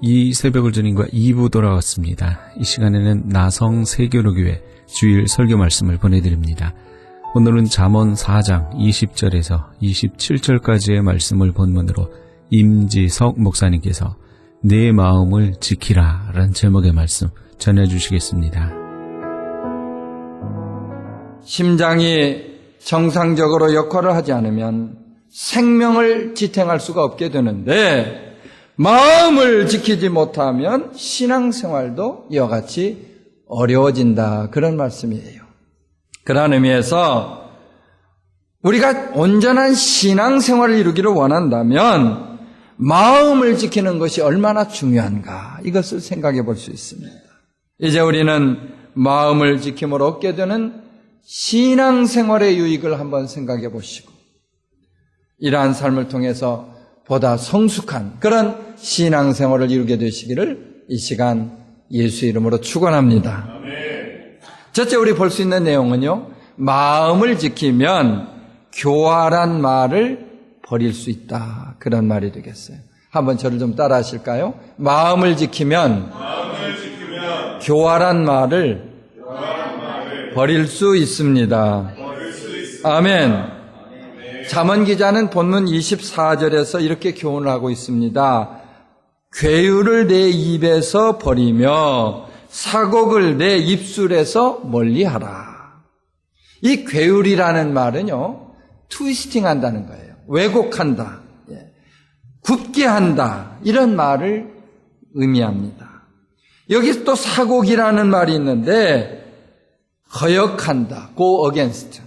이 새벽을 주님과 2부 돌아왔습니다. 이 시간에는 나성 세교로교회 주일 설교 말씀을 보내드립니다. 오늘은 잠언 4장 20절에서 27절까지의 말씀을 본문으로 임지석 목사님께서 내 마음을 지키라 라는 제목의 말씀 전해주시겠습니다. 심장이 정상적으로 역할을 하지 않으면 생명을 지탱할 수가 없게 되는데, 마음을 지키지 못하면 신앙생활도 이와 같이 어려워진다, 그런 말씀이에요. 그런 의미에서 우리가 온전한 신앙생활을 이루기를 원한다면 마음을 지키는 것이 얼마나 중요한가, 이것을 생각해 볼 수 있습니다. 이제 우리는 마음을 지킴으로 얻게 되는 신앙생활의 유익을 한번 생각해 보시고, 이러한 삶을 통해서 보다 성숙한 그런 신앙생활을 이루게 되시기를 이 시간 예수 이름으로 축원합니다. 첫째, 우리 볼 수 있는 내용은요, 마음을 지키면 교활한 말을 버릴 수 있다, 그런 말이 되겠어요. 한번 저를 좀 따라 하실까요? 마음을 지키면 교활한 말을 버릴 수 있습니다. 아멘. 잠언 기자는 본문 24절에서 이렇게 교훈을 하고 있습니다. 괴유를 내 입에서 버리며 사곡을 내 입술에서 멀리하라. 이 괴율이라는 말은요, 트위스팅 한다는 거예요. 왜곡한다, 굽게 한다, 이런 말을 의미합니다. 여기 또 사곡이라는 말이 있는데, 거역한다, go against,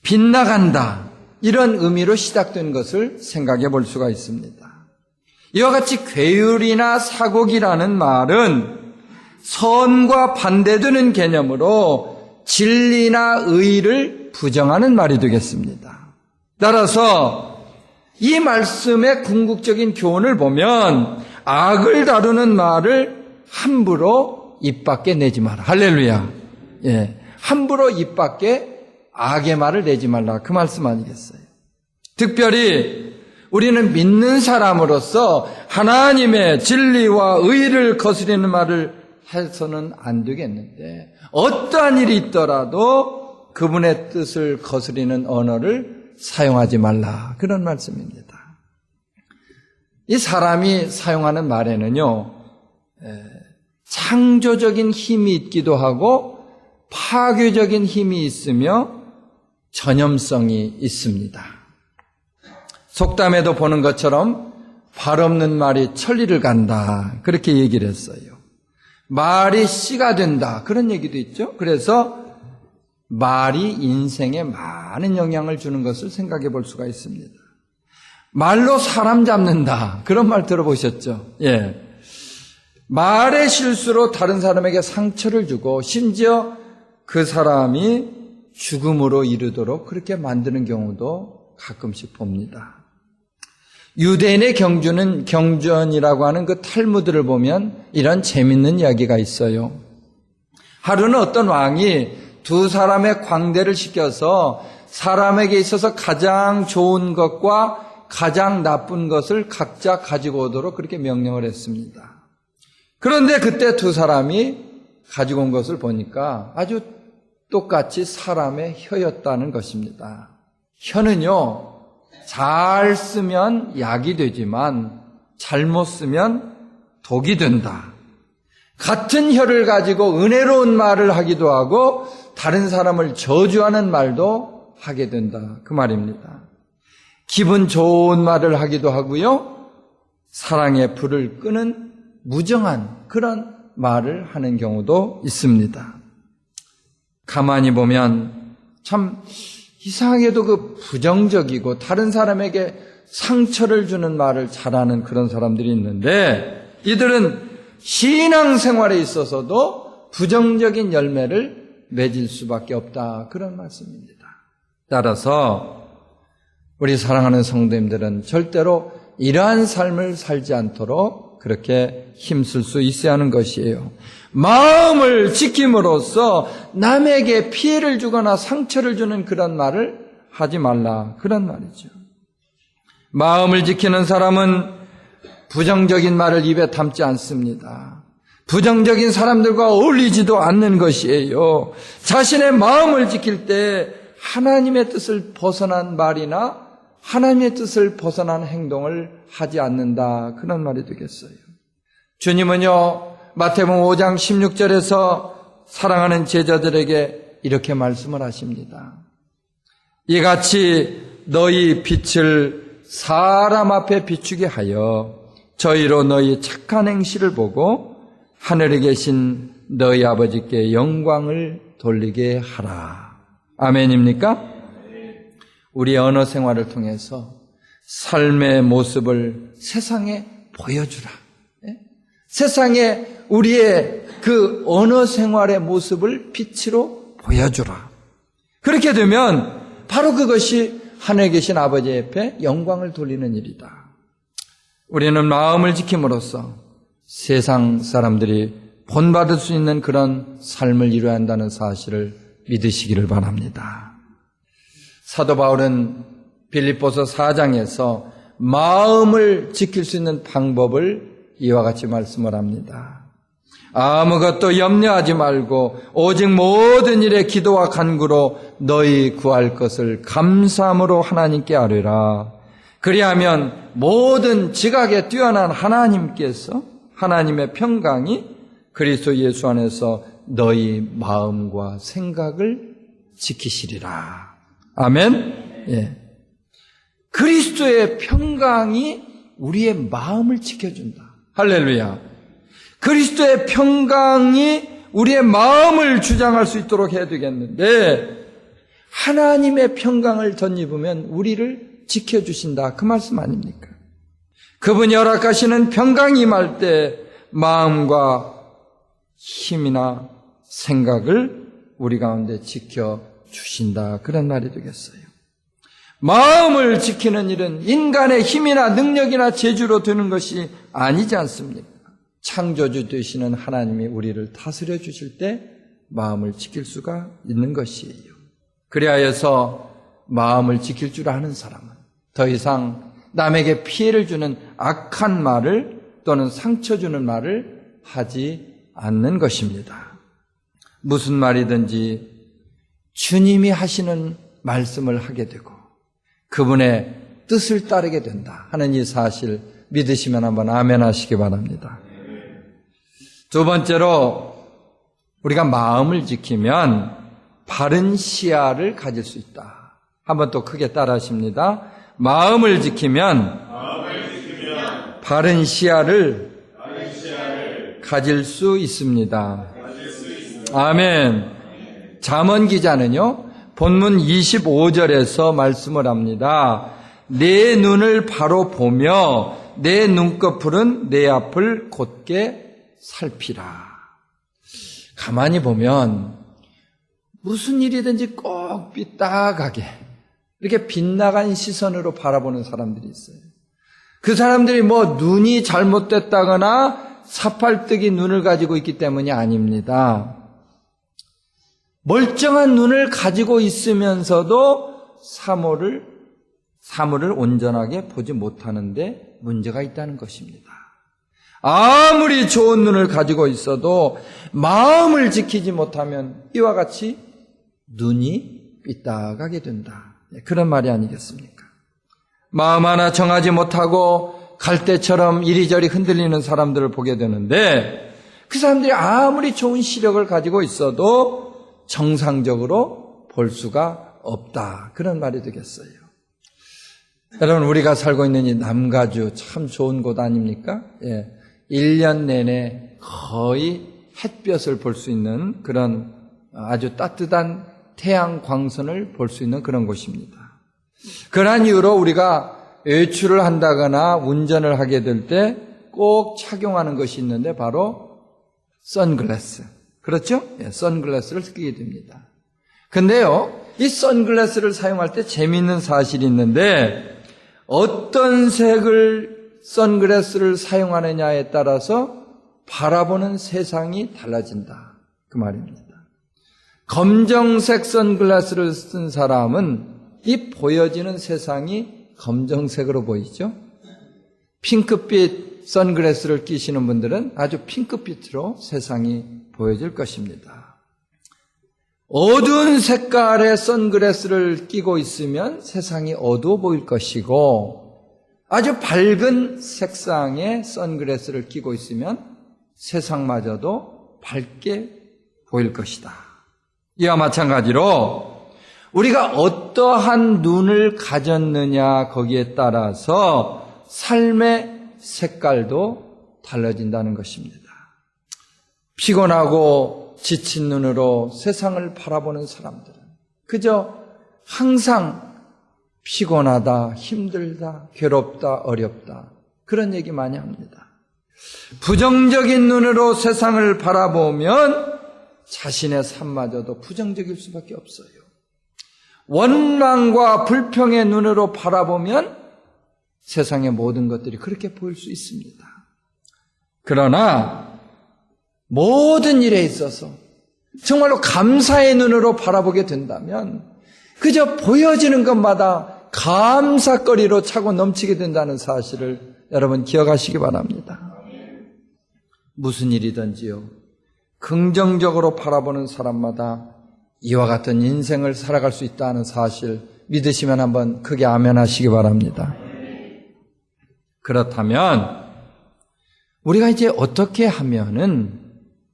빗나간다, 이런 의미로 시작된 것을 생각해 볼 수가 있습니다. 이와 같이 괴율이나 사곡이라는 말은 선과 반대되는 개념으로 진리나 의를 부정하는 말이 되겠습니다. 따라서 이 말씀의 궁극적인 교훈을 보면 악을 다루는 말을 함부로 입 밖에 내지 마라. 할렐루야. 함부로 입 밖에 악의 말을 내지 말라, 그 말씀 아니겠어요? 특별히 우리는 믿는 사람으로서 하나님의 진리와 의를 거스리는 말을 해서는 안 되겠는데, 어떠한 일이 있더라도 그분의 뜻을 거스리는 언어를 사용하지 말라, 그런 말씀입니다. 이 사람이 사용하는 말에는요, 창조적인 힘이 있기도 하고 파괴적인 힘이 있으며 전염성이 있습니다. 속담에도 보는 것처럼 발 없는 말이 천리를 간다, 그렇게 얘기를 했어요. 말이 씨가 된다, 그런 얘기도 있죠. 그래서 말이 인생에 많은 영향을 주는 것을 생각해 볼 수가 있습니다. 말로 사람 잡는다, 그런 말 들어보셨죠? 말의 실수로 다른 사람에게 상처를 주고 심지어 그 사람이 죽음으로 이르도록 그렇게 만드는 경우도 가끔씩 봅니다. 유대인의 경전이라고 하는 그 탈무드를 보면 이런 재밌는 이야기가 있어요. 하루는 어떤 왕이 두 사람의 광대를 시켜서 사람에게 있어서 가장 좋은 것과 가장 나쁜 것을 각자 가지고 오도록 그렇게 명령을 했습니다. 그런데 그때 두 사람이 가지고 온 것을 보니까 아주 똑같이 사람의 혀였다는 것입니다. 혀는요, 잘 쓰면 약이 되지만 잘못 쓰면 독이 된다. 같은 혀를 가지고 은혜로운 말을 하기도 하고 다른 사람을 저주하는 말도 하게 된다, 그 말입니다. 기분 좋은 말을 하기도 하고요, 사랑의 불을 끄는 무정한 그런 말을 하는 경우도 있습니다. 가만히 보면 참 이상하게도 그 부정적이고 다른 사람에게 상처를 주는 말을 잘하는 그런 사람들이 있는데, 이들은 신앙생활에 있어서도 부정적인 열매를 맺을 수밖에 없다, 그런 말씀입니다. 따라서 우리 사랑하는 성도님들은 절대로 이러한 삶을 살지 않도록 그렇게 힘쓸 수 있어야 하는 것이에요. 마음을 지킴으로써 남에게 피해를 주거나 상처를 주는 그런 말을 하지 말라, 그런 말이죠. 마음을 지키는 사람은 부정적인 말을 입에 담지 않습니다. 부정적인 사람들과 어울리지도 않는 것이에요. 자신의 마음을 지킬 때 하나님의 뜻을 벗어난 말이나 하나님의 뜻을 벗어난 행동을 하지 않는다. 그런 말이 되겠어요. 주님은요, 마태복음 5장 16절에서 사랑하는 제자들에게 이렇게 말씀을 하십니다. 이같이 너희 빛을 사람 앞에 비추게 하여 저희로 너희 착한 행실을 보고 하늘에 계신 너희 아버지께 영광을 돌리게 하라. 아멘입니까? 우리의 언어 생활을 통해서 삶의 모습을 세상에 보여주라. 세상에 우리의 그 언어 생활의 모습을 빛으로 보여주라. 그렇게 되면 바로 그것이 하늘에 계신 아버지 앞에 영광을 돌리는 일이다. 우리는 마음을 지킴으로써 세상 사람들이 본받을 수 있는 그런 삶을 이루어야 한다는 사실을 믿으시기를 바랍니다. 사도 바울은 빌립보서 4장에서 마음을 지킬 수 있는 방법을 이와 같이 말씀을 합니다. 아무것도 염려하지 말고 오직 모든 일에 기도와 간구로 너희 구할 것을 감사함으로 하나님께 아뢰라. 그리하면 모든 지각에 뛰어난 하나님께서 하나님의 평강이 그리스도 예수 안에서 너희 마음과 생각을 지키시리라. 아멘. 예. 그리스도의 평강이 우리의 마음을 지켜준다. 할렐루야. 그리스도의 평강이 우리의 마음을 주장할 수 있도록 해야 되겠는데 하나님의 평강을 덧입으면 우리를 지켜주신다. 그 말씀 아닙니까? 그분이 허락하시는 평강이 임할 때 마음과 힘이나 생각을 우리 가운데 지켜주신다. 그런 말이 되겠어요. 마음을 지키는 일은 인간의 힘이나 능력이나 재주로 되는 것이 아니지 않습니까? 창조주 되시는 하나님이 우리를 다스려 주실 때 마음을 지킬 수가 있는 것이에요. 그리하여서 마음을 지킬 줄 아는 사람은 더 이상 남에게 피해를 주는 악한 말을 또는 상처 주는 말을 하지 않는 것입니다. 무슨 말이든지 주님이 하시는 말씀을 하게 되고 그분의 뜻을 따르게 된다 하는 이 사실 믿으시면 한번 아멘 하시기 바랍니다. 두 번째로 우리가 마음을 지키면 바른 시야를 가질 수 있다. 한번 또 크게 따라 하십니다. 마음을 지키면 바른 시야를 가질 수 있습니다. 아멘. 잠언 기자는요, 본문 25절에서 말씀을 합니다. 내 눈을 바로 보며 내 눈꺼풀은 내 앞을 곧게 살피라. 가만히 보면 무슨 일이든지 꼭 삐딱하게 이렇게 빗나간 시선으로 바라보는 사람들이 있어요. 그 사람들이 뭐 눈이 잘못됐다거나 사팔뜨기 눈을 가지고 있기 때문이 아닙니다. 멀쩡한 눈을 가지고 있으면서도 사물을 온전하게 보지 못하는데 문제가 있다는 것입니다. 아무리 좋은 눈을 가지고 있어도 마음을 지키지 못하면 이와 같이 눈이 삐딱하게 된다. 그런 말이 아니겠습니까? 마음 하나 정하지 못하고 갈대처럼 이리저리 흔들리는 사람들을 보게 되는데 그 사람들이 아무리 좋은 시력을 가지고 있어도 정상적으로 볼 수가 없다. 그런 말이 되겠어요. 여러분, 우리가 살고 있는 이 남가주 참 좋은 곳 아닙니까? 예. 1년 내내 거의 햇볕을 볼 수 있는 그런 아주 따뜻한 태양 광선을 볼 수 있는 그런 곳입니다. 그러한 이유로 우리가 외출을 한다거나 운전을 하게 될 때 꼭 착용하는 것이 있는데 바로 선글라스. 그렇죠? 예, 선글라스를 쓰게 됩니다. 근데요, 이 선글라스를 사용할 때 재미있는 사실이 있는데 어떤 색을 선글라스를 사용하느냐에 따라서 바라보는 세상이 달라진다. 그 말입니다. 검정색 선글라스를 쓴 사람은 이 보여지는 세상이 검정색으로 보이죠? 핑크빛 선글라스를 끼시는 분들은 아주 핑크빛으로 세상이 보여질 것입니다. 어두운 색깔의 선글라스를 끼고 있으면 세상이 어두워 보일 것이고, 아주 밝은 색상의 선글라스를 끼고 있으면 세상마저도 밝게 보일 것이다. 이와 마찬가지로 우리가 어떠한 눈을 가졌느냐 거기에 따라서 삶의 색깔도 달라진다는 것입니다. 피곤하고 지친 눈으로 세상을 바라보는 사람들은 그저 항상 피곤하다, 힘들다, 괴롭다, 어렵다 그런 얘기 많이 합니다. 부정적인 눈으로 세상을 바라보면 자신의 삶마저도 부정적일 수밖에 없어요. 원망과 불평의 눈으로 바라보면 세상의 모든 것들이 그렇게 보일 수 있습니다. 그러나 모든 일에 있어서 정말로 감사의 눈으로 바라보게 된다면 그저 보여지는 것마다 감사거리로 차고 넘치게 된다는 사실을 여러분 기억하시기 바랍니다. 무슨 일이든지요, 긍정적으로 바라보는 사람마다 이와 같은 인생을 살아갈 수 있다는 사실 믿으시면 한번 크게 아멘 하시기 바랍니다. 그렇다면 우리가 이제 어떻게 하면은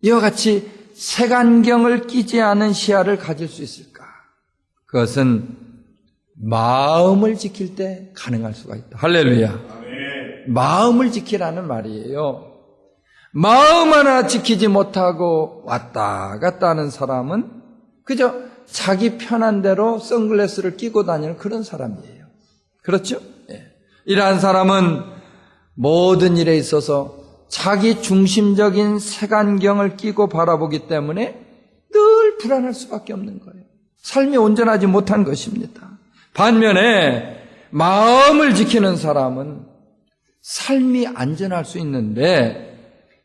이와 같이 색안경을 끼지 않은 시야를 가질 수 있을까? 그것은 마음을 지킬 때 가능할 수가 있다. 할렐루야. 마음을 지키라는 말이에요. 마음 하나 지키지 못하고 왔다 갔다 하는 사람은 그저 자기 편한 대로 선글라스를 끼고 다니는 그런 사람이에요. 그렇죠? 이러한 사람은 모든 일에 있어서 자기 중심적인 색안경을 끼고 바라보기 때문에 늘 불안할 수밖에 없는 거예요. 삶이 온전하지 못한 것입니다. 반면에 마음을 지키는 사람은 삶이 안전할 수 있는데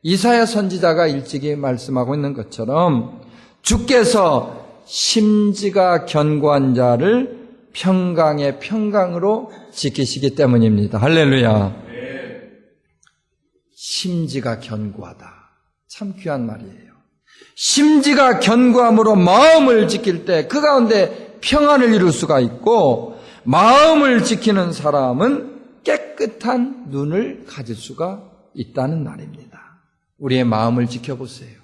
이사야 선지자가 일찍이 말씀하고 있는 것처럼 주께서 심지가 견고한 자를 평강의 평강으로 지키시기 때문입니다. 할렐루야. 심지가 견고하다. 참 귀한 말이에요. 심지가 견고함으로 마음을 지킬 때 그 가운데 평안을 이룰 수가 있고, 마음을 지키는 사람은 깨끗한 눈을 가질 수가 있다는 말입니다. 우리의 마음을 지켜보세요.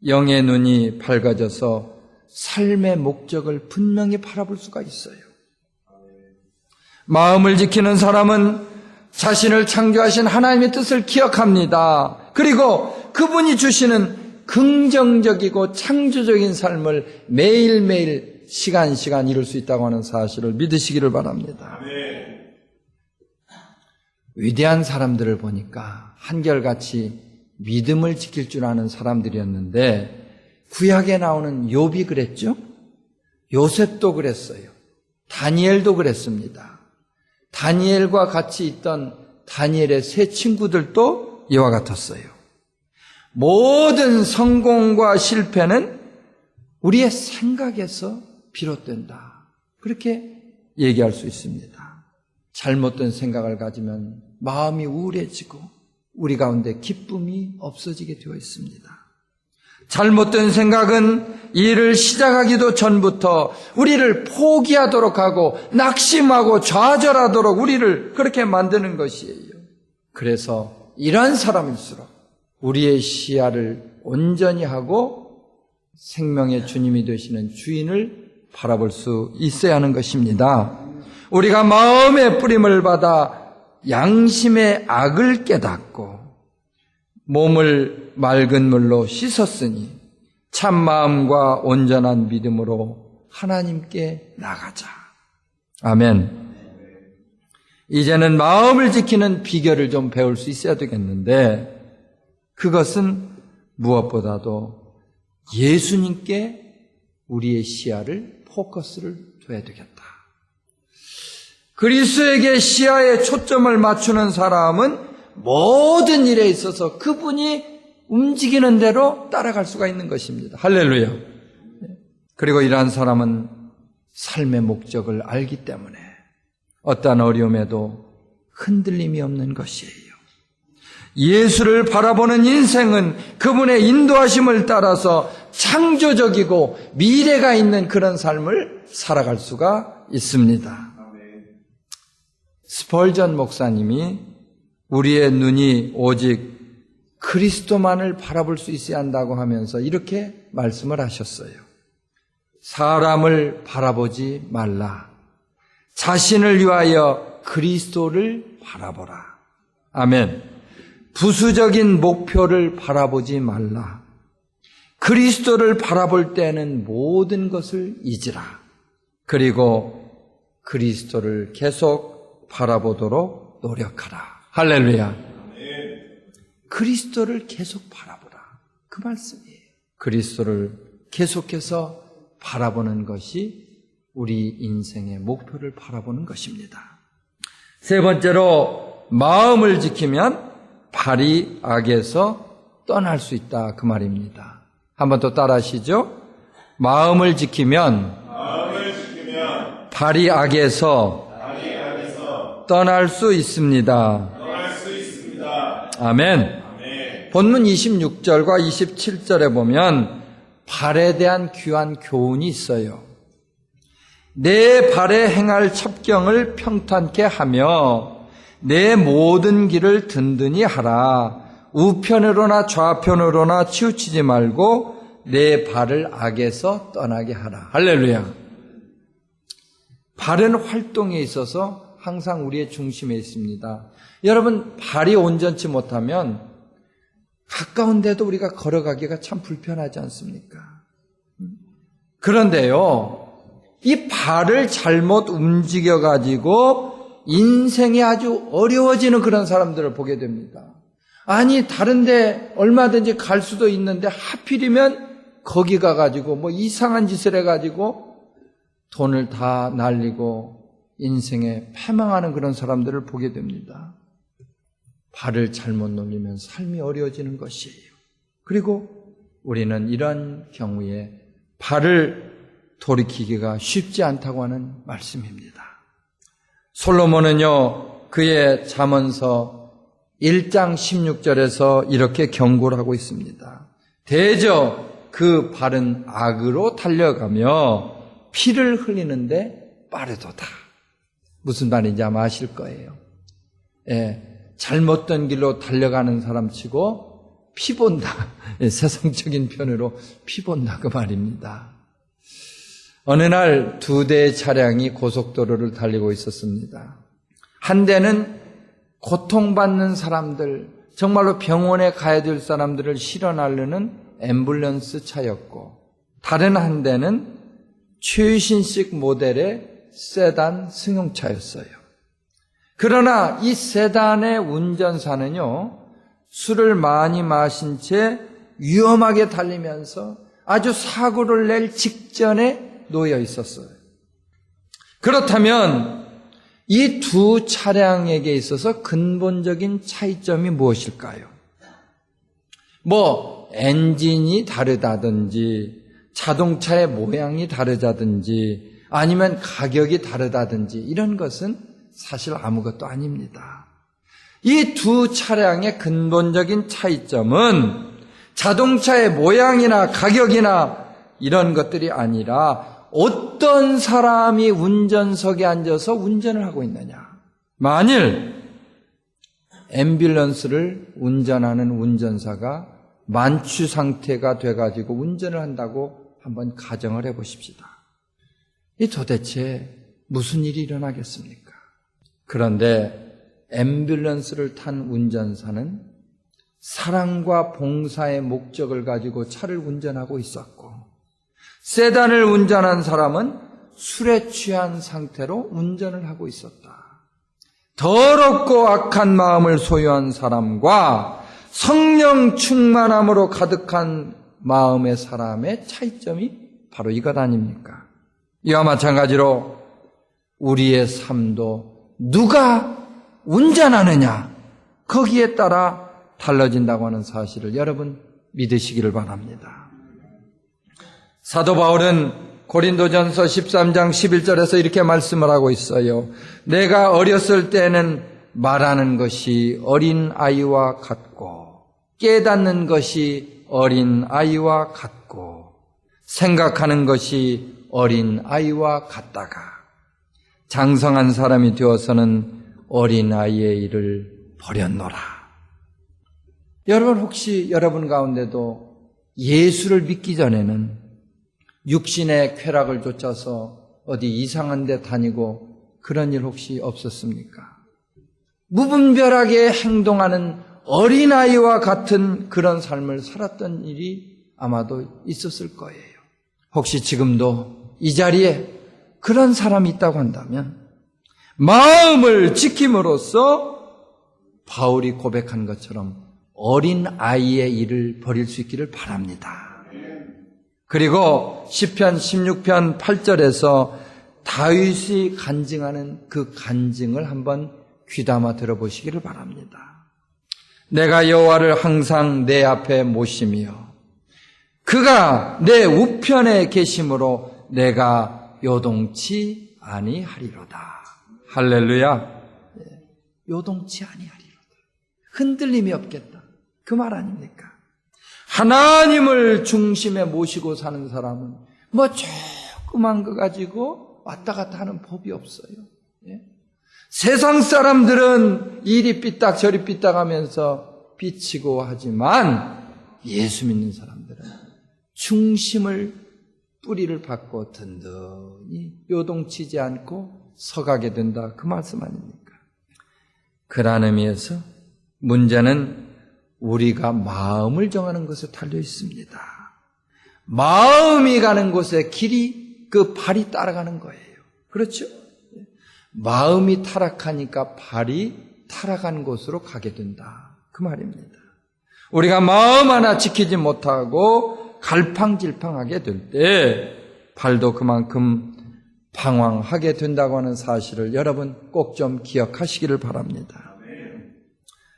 영의 눈이 밝아져서 삶의 목적을 분명히 바라볼 수가 있어요. 마음을 지키는 사람은 자신을 창조하신 하나님의 뜻을 기억합니다. 그리고 그분이 주시는 긍정적이고 창조적인 삶을 매일매일 시간 이룰 수 있다고 하는 사실을 믿으시기를 바랍니다. 위대한 사람들을 보니까 한결같이 믿음을 지킬 줄 아는 사람들이었는데 구약에 나오는 욥이 그랬죠? 요셉도 그랬어요. 다니엘도 그랬습니다. 다니엘과 같이 있던 다니엘의 세 친구들도 이와 같았어요. 모든 성공과 실패는 우리의 생각에서 비롯된다. 그렇게 얘기할 수 있습니다. 잘못된 생각을 가지면 마음이 우울해지고 우리 가운데 기쁨이 없어지게 되어 있습니다. 잘못된 생각은 일을 시작하기도 전부터 우리를 포기하도록 하고 낙심하고 좌절하도록 우리를 그렇게 만드는 것이에요. 그래서 이러한 사람일수록 우리의 시야를 온전히 하고 생명의 주님이 되시는 주인을 바라볼 수 있어야 하는 것입니다. 우리가 마음의 뿌림을 받아 양심의 악을 깨닫고 몸을 맑은 물로 씻었으니 참 마음과 온전한 믿음으로 하나님께 나가자. 아멘. 이제는 마음을 지키는 비결을 좀 배울 수 있어야 되겠는데 그것은 무엇보다도 예수님께 우리의 시야를 포커스를 둬야 되겠다. 그리스도에게 시야에 초점을 맞추는 사람은 모든 일에 있어서 그분이 움직이는 대로 따라갈 수가 있는 것입니다. 할렐루야. 그리고 이러한 사람은 삶의 목적을 알기 때문에 어떠한 어려움에도 흔들림이 없는 것이에요. 예수를 바라보는 인생은 그분의 인도하심을 따라서 창조적이고 미래가 있는 그런 삶을 살아갈 수가 있습니다. 스펄전 목사님이 우리의 눈이 오직 그리스도만을 바라볼 수 있어야 한다고 하면서 이렇게 말씀을 하셨어요. 사람을 바라보지 말라. 자신을 위하여 그리스도를 바라보라. 아멘. 부수적인 목표를 바라보지 말라. 그리스도를 바라볼 때는 모든 것을 잊으라. 그리고 그리스도를 계속 바라보도록 노력하라. 할렐루야. 그리스도를 계속 바라보라. 그 말씀이에요. 그리스도를 계속해서 바라보는 것이 우리 인생의 목표를 바라보는 것입니다. 세 번째로 마음을 지키면 발이 악에서 떠날 수 있다. 그 말입니다. 한번 더 따라 하시죠. 마음을 지키면 발이 악에서 떠날 수 있습니다. 아멘. 본문 26절과 27절에 보면 발에 대한 귀한 교훈이 있어요. 내 발에 행할 첩경을 평탄케 하며 내 모든 길을 든든히 하라. 우편으로나 좌편으로나 치우치지 말고 내 발을 악에서 떠나게 하라. 할렐루야. 발은 활동에 있어서 항상 우리의 중심에 있습니다. 여러분, 발이 온전치 못하면 가까운 데도 우리가 걸어가기가 참 불편하지 않습니까? 그런데요, 이 발을 잘못 움직여가지고 인생이 아주 어려워지는 그런 사람들을 보게 됩니다. 아니, 다른데 얼마든지 갈 수도 있는데 하필이면 거기 가가지고 뭐 이상한 짓을 해가지고 돈을 다 날리고 인생에 패망하는 그런 사람들을 보게 됩니다. 발을 잘못 놀리면 삶이 어려워지는 것이에요. 그리고 우리는 이런 경우에 발을 돌이키기가 쉽지 않다고 하는 말씀입니다. 솔로몬은요, 그의 잠언서 1장 16절에서 이렇게 경고를 하고 있습니다. 대저 그 발은 악으로 달려가며 피를 흘리는데 빠르도다. 무슨 말인지 아마 아실 거예요. 예, 잘못된 길로 달려가는 사람치고 피 본다. 예, 세상적인 표현으로 피 본다 그 말입니다. 어느 날 2대의 차량이 고속도로를 달리고 있었습니다. 한 대는 고통받는 사람들, 정말로 병원에 가야 될 사람들을 실어나르는 앰뷸런스 차였고, 다른 한 대는 최신식 모델의 세단 승용차였어요. 그러나 이 세단의 운전사는요, 술을 많이 마신 채 위험하게 달리면서 아주 사고를 낼 직전에 놓여 있었어요. 그렇다면 이 두 차량에게 있어서 근본적인 차이점이 무엇일까요? 뭐 엔진이 다르다든지 자동차의 모양이 다르다든지 아니면 가격이 다르다든지 이런 것은 사실 아무것도 아닙니다. 이 두 차량의 근본적인 차이점은 자동차의 모양이나 가격이나 이런 것들이 아니라 어떤 사람이 운전석에 앉아서 운전을 하고 있느냐. 만일 앰뷸런스를 운전하는 운전사가 만취 상태가 돼가지고 운전을 한다고 한번 가정을 해보십시다. 이 도대체 무슨 일이 일어나겠습니까? 그런데 앰뷸런스를 탄 운전사는 사랑과 봉사의 목적을 가지고 차를 운전하고 있었고, 세단을 운전한 사람은 술에 취한 상태로 운전을 하고 있었다. 더럽고 악한 마음을 소유한 사람과 성령 충만함으로 가득한 마음의 사람의 차이점이 바로 이것 아닙니까? 이와 마찬가지로 우리의 삶도 누가 운전하느냐, 거기에 따라 달라진다고 하는 사실을 여러분 믿으시기를 바랍니다. 사도 바울은 고린도전서 13장 11절에서 이렇게 말씀을 하고 있어요. 내가 어렸을 때는 말하는 것이 어린아이와 같고 깨닫는 것이 어린아이와 같고 생각하는 것이 어린아이와 같다가 장성한 사람이 되어서는 어린아이의 일을 버렸노라. 여러분 혹시 여러분 가운데도 예수를 믿기 전에는 육신의 쾌락을 쫓아서 어디 이상한 데 다니고 그런 일 혹시 없었습니까? 무분별하게 행동하는 어린아이와 같은 그런 삶을 살았던 일이 아마도 있었을 거예요. 혹시 지금도 이 자리에 그런 사람이 있다고 한다면 마음을 지킴으로써 바울이 고백한 것처럼 어린아이의 일을 버릴 수 있기를 바랍니다. 그리고 시편 16편 8절에서 다윗이 간증하는 그 간증을 한번 귀담아 들어보시기를 바랍니다. 내가 여호와를 항상 내 앞에 모시며 그가 내 우편에 계심으로 내가 요동치 아니하리로다. 할렐루야. 요동치 아니하리로다. 흔들림이 없겠다. 그 말 아닙니까? 하나님을 중심에 모시고 사는 사람은 뭐 조그만 거 가지고 왔다 갔다 하는 법이 없어요. 예? 세상 사람들은 이리 삐딱 저리 삐딱 하면서 삐치고 하지만 예수 믿는 사람들은 중심을 뿌리를 받고 든든히 요동치지 않고 서가게 된다. 그 말씀 아닙니까? 그런 의미에서 문제는 우리가 마음을 정하는 것에 달려 있습니다. 마음이 가는 곳에 길이 그 발이 따라가는 거예요. 그렇죠? 마음이 타락하니까 발이 타락한 곳으로 가게 된다. 그 말입니다. 우리가 마음 하나 지키지 못하고 갈팡질팡하게 될 때 발도 그만큼 방황하게 된다고 하는 사실을 여러분 꼭 좀 기억하시기를 바랍니다.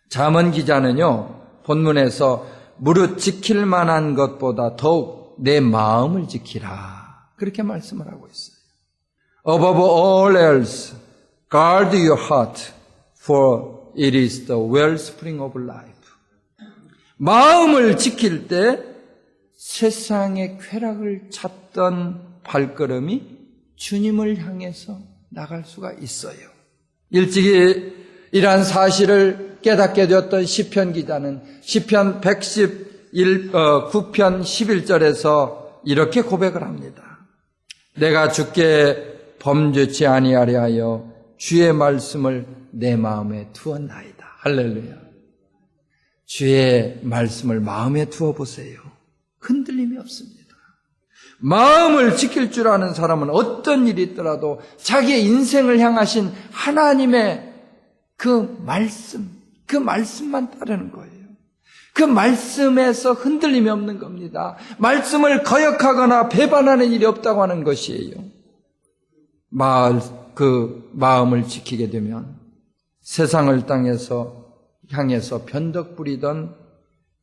잠언 기자는요, 본문에서 무릇 지킬 만한 것보다 더욱 내 마음을 지키라. 그렇게 말씀을 하고 있어요. Above all else, guard your heart, for it is the wellspring of life. 마음을 지킬 때 세상의 쾌락을 찾던 발걸음이 주님을 향해서 나갈 수가 있어요. 일찍이 이러한 사실을 깨닫게 되었던 시편 기자는 시편 119편 11절에서 이렇게 고백을 합니다. 내가 주께 범죄치 아니하려 하여 주의 말씀을 내 마음에 두었나이다. 할렐루야. 주의 말씀을 마음에 두어보세요. 흔들림이 없습니다. 마음을 지킬 줄 아는 사람은 어떤 일이 있더라도 자기의 인생을 향하신 하나님의 그 말씀만 따르는 거예요. 그 말씀에서 흔들림이 없는 겁니다. 말씀을 거역하거나 배반하는 일이 없다고 하는 것이에요. 그 마음을 지키게 되면 세상을 향해서 변덕 부리던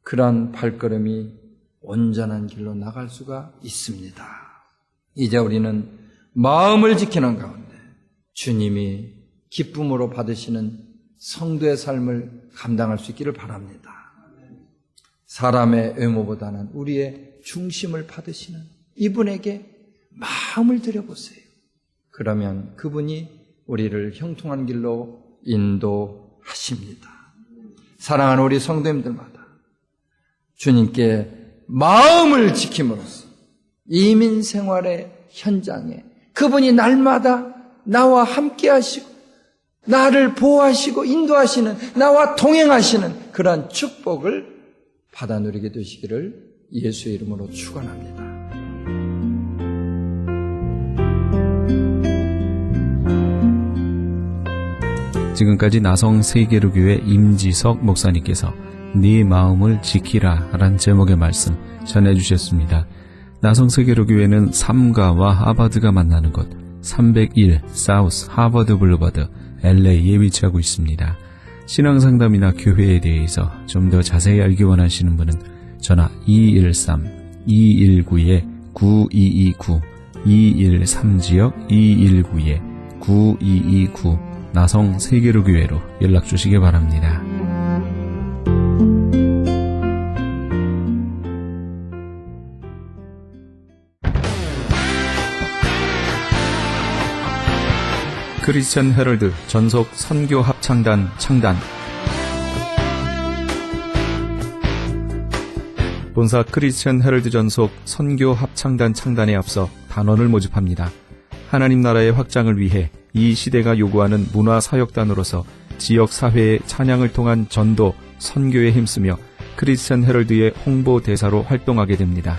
그런 발걸음이 온전한 길로 나갈 수가 있습니다. 이제 우리는 마음을 지키는 가운데 주님이 기쁨으로 받으시는 성도의 삶을 감당할 수 있기를 바랍니다. 사람의 외모보다는 우리의 중심을 받으시는 이분에게 마음을 들여보세요. 그러면 그분이 우리를 형통한 길로 인도하십니다. 사랑하는 우리 성도님들마다 주님께 마음을 지킴으로써 이민 생활의 현장에 그분이 날마다 나와 함께 하시고 나를 보호하시고 인도하시는, 나와 동행하시는 그러한 축복을 받아 누리게 되시기를 예수의 이름으로 축원합니다. 지금까지 나성 세계로교회 임지석 목사님께서 네 마음을 지키라 라는 제목의 말씀 전해주셨습니다. 나성 세계로교회는 삼가와 하버드가 만나는 곳 301 사우스 하버드 블루버드 LA에 위치하고 있습니다. 신앙상담이나 교회에 대해서 좀 더 자세히 알기 원하시는 분은 전화 213-219-9229 213지역 219-9229 나성 세계로교회로 연락 주시기 바랍니다. 크리스천 헤럴드 전속 선교 합창단 창단. 본사 크리스천 헤럴드 전속 선교 합창단 창단에 앞서 단원을 모집합니다. 하나님 나라의 확장을 위해 이 시대가 요구하는 문화사역단으로서 지역사회의 찬양을 통한 전도, 선교에 힘쓰며 크리스천 헤럴드의 홍보대사로 활동하게 됩니다.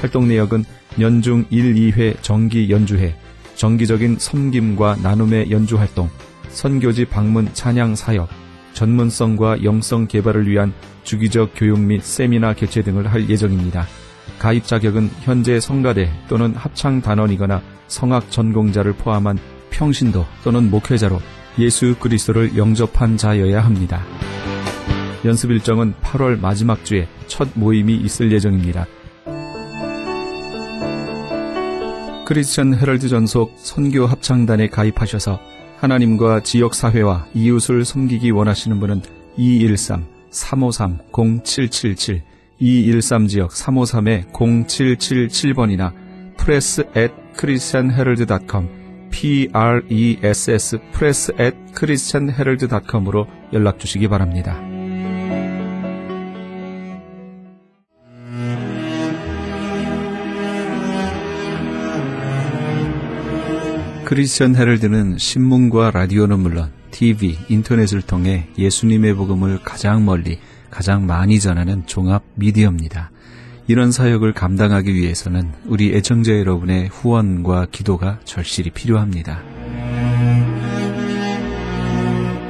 활동 내역은 연중 1, 2회 정기 연주회, 정기적인 섬김과 나눔의 연주활동, 선교지 방문 찬양 사역, 전문성과 영성 개발을 위한 주기적 교육 및 세미나 개최 등을 할 예정입니다. 가입 자격은 현재 성가대 또는 합창단원이거나 성악 전공자를 포함한 평신도 또는 목회자로 예수 그리스도를 영접한 자여야 합니다. 연습 일정은 8월 마지막 주에 첫 모임이 있을 예정입니다. 크리스천 헤럴드 전속 선교 합창단에 가입하셔서 하나님과 지역사회와 이웃을 섬기기 원하시는 분은 213-353-0777 213지역 353-0777번이나 press@christianherald.com press press@christianherald.com으로 연락 주시기 바랍니다. 크리스천 헤럴드는 신문과 라디오는 물론 TV, 인터넷을 통해 예수님의 복음을 가장 멀리, 가장 많이 전하는 종합 미디어입니다. 이런 사역을 감당하기 위해서는 우리 애청자 여러분의 후원과 기도가 절실히 필요합니다.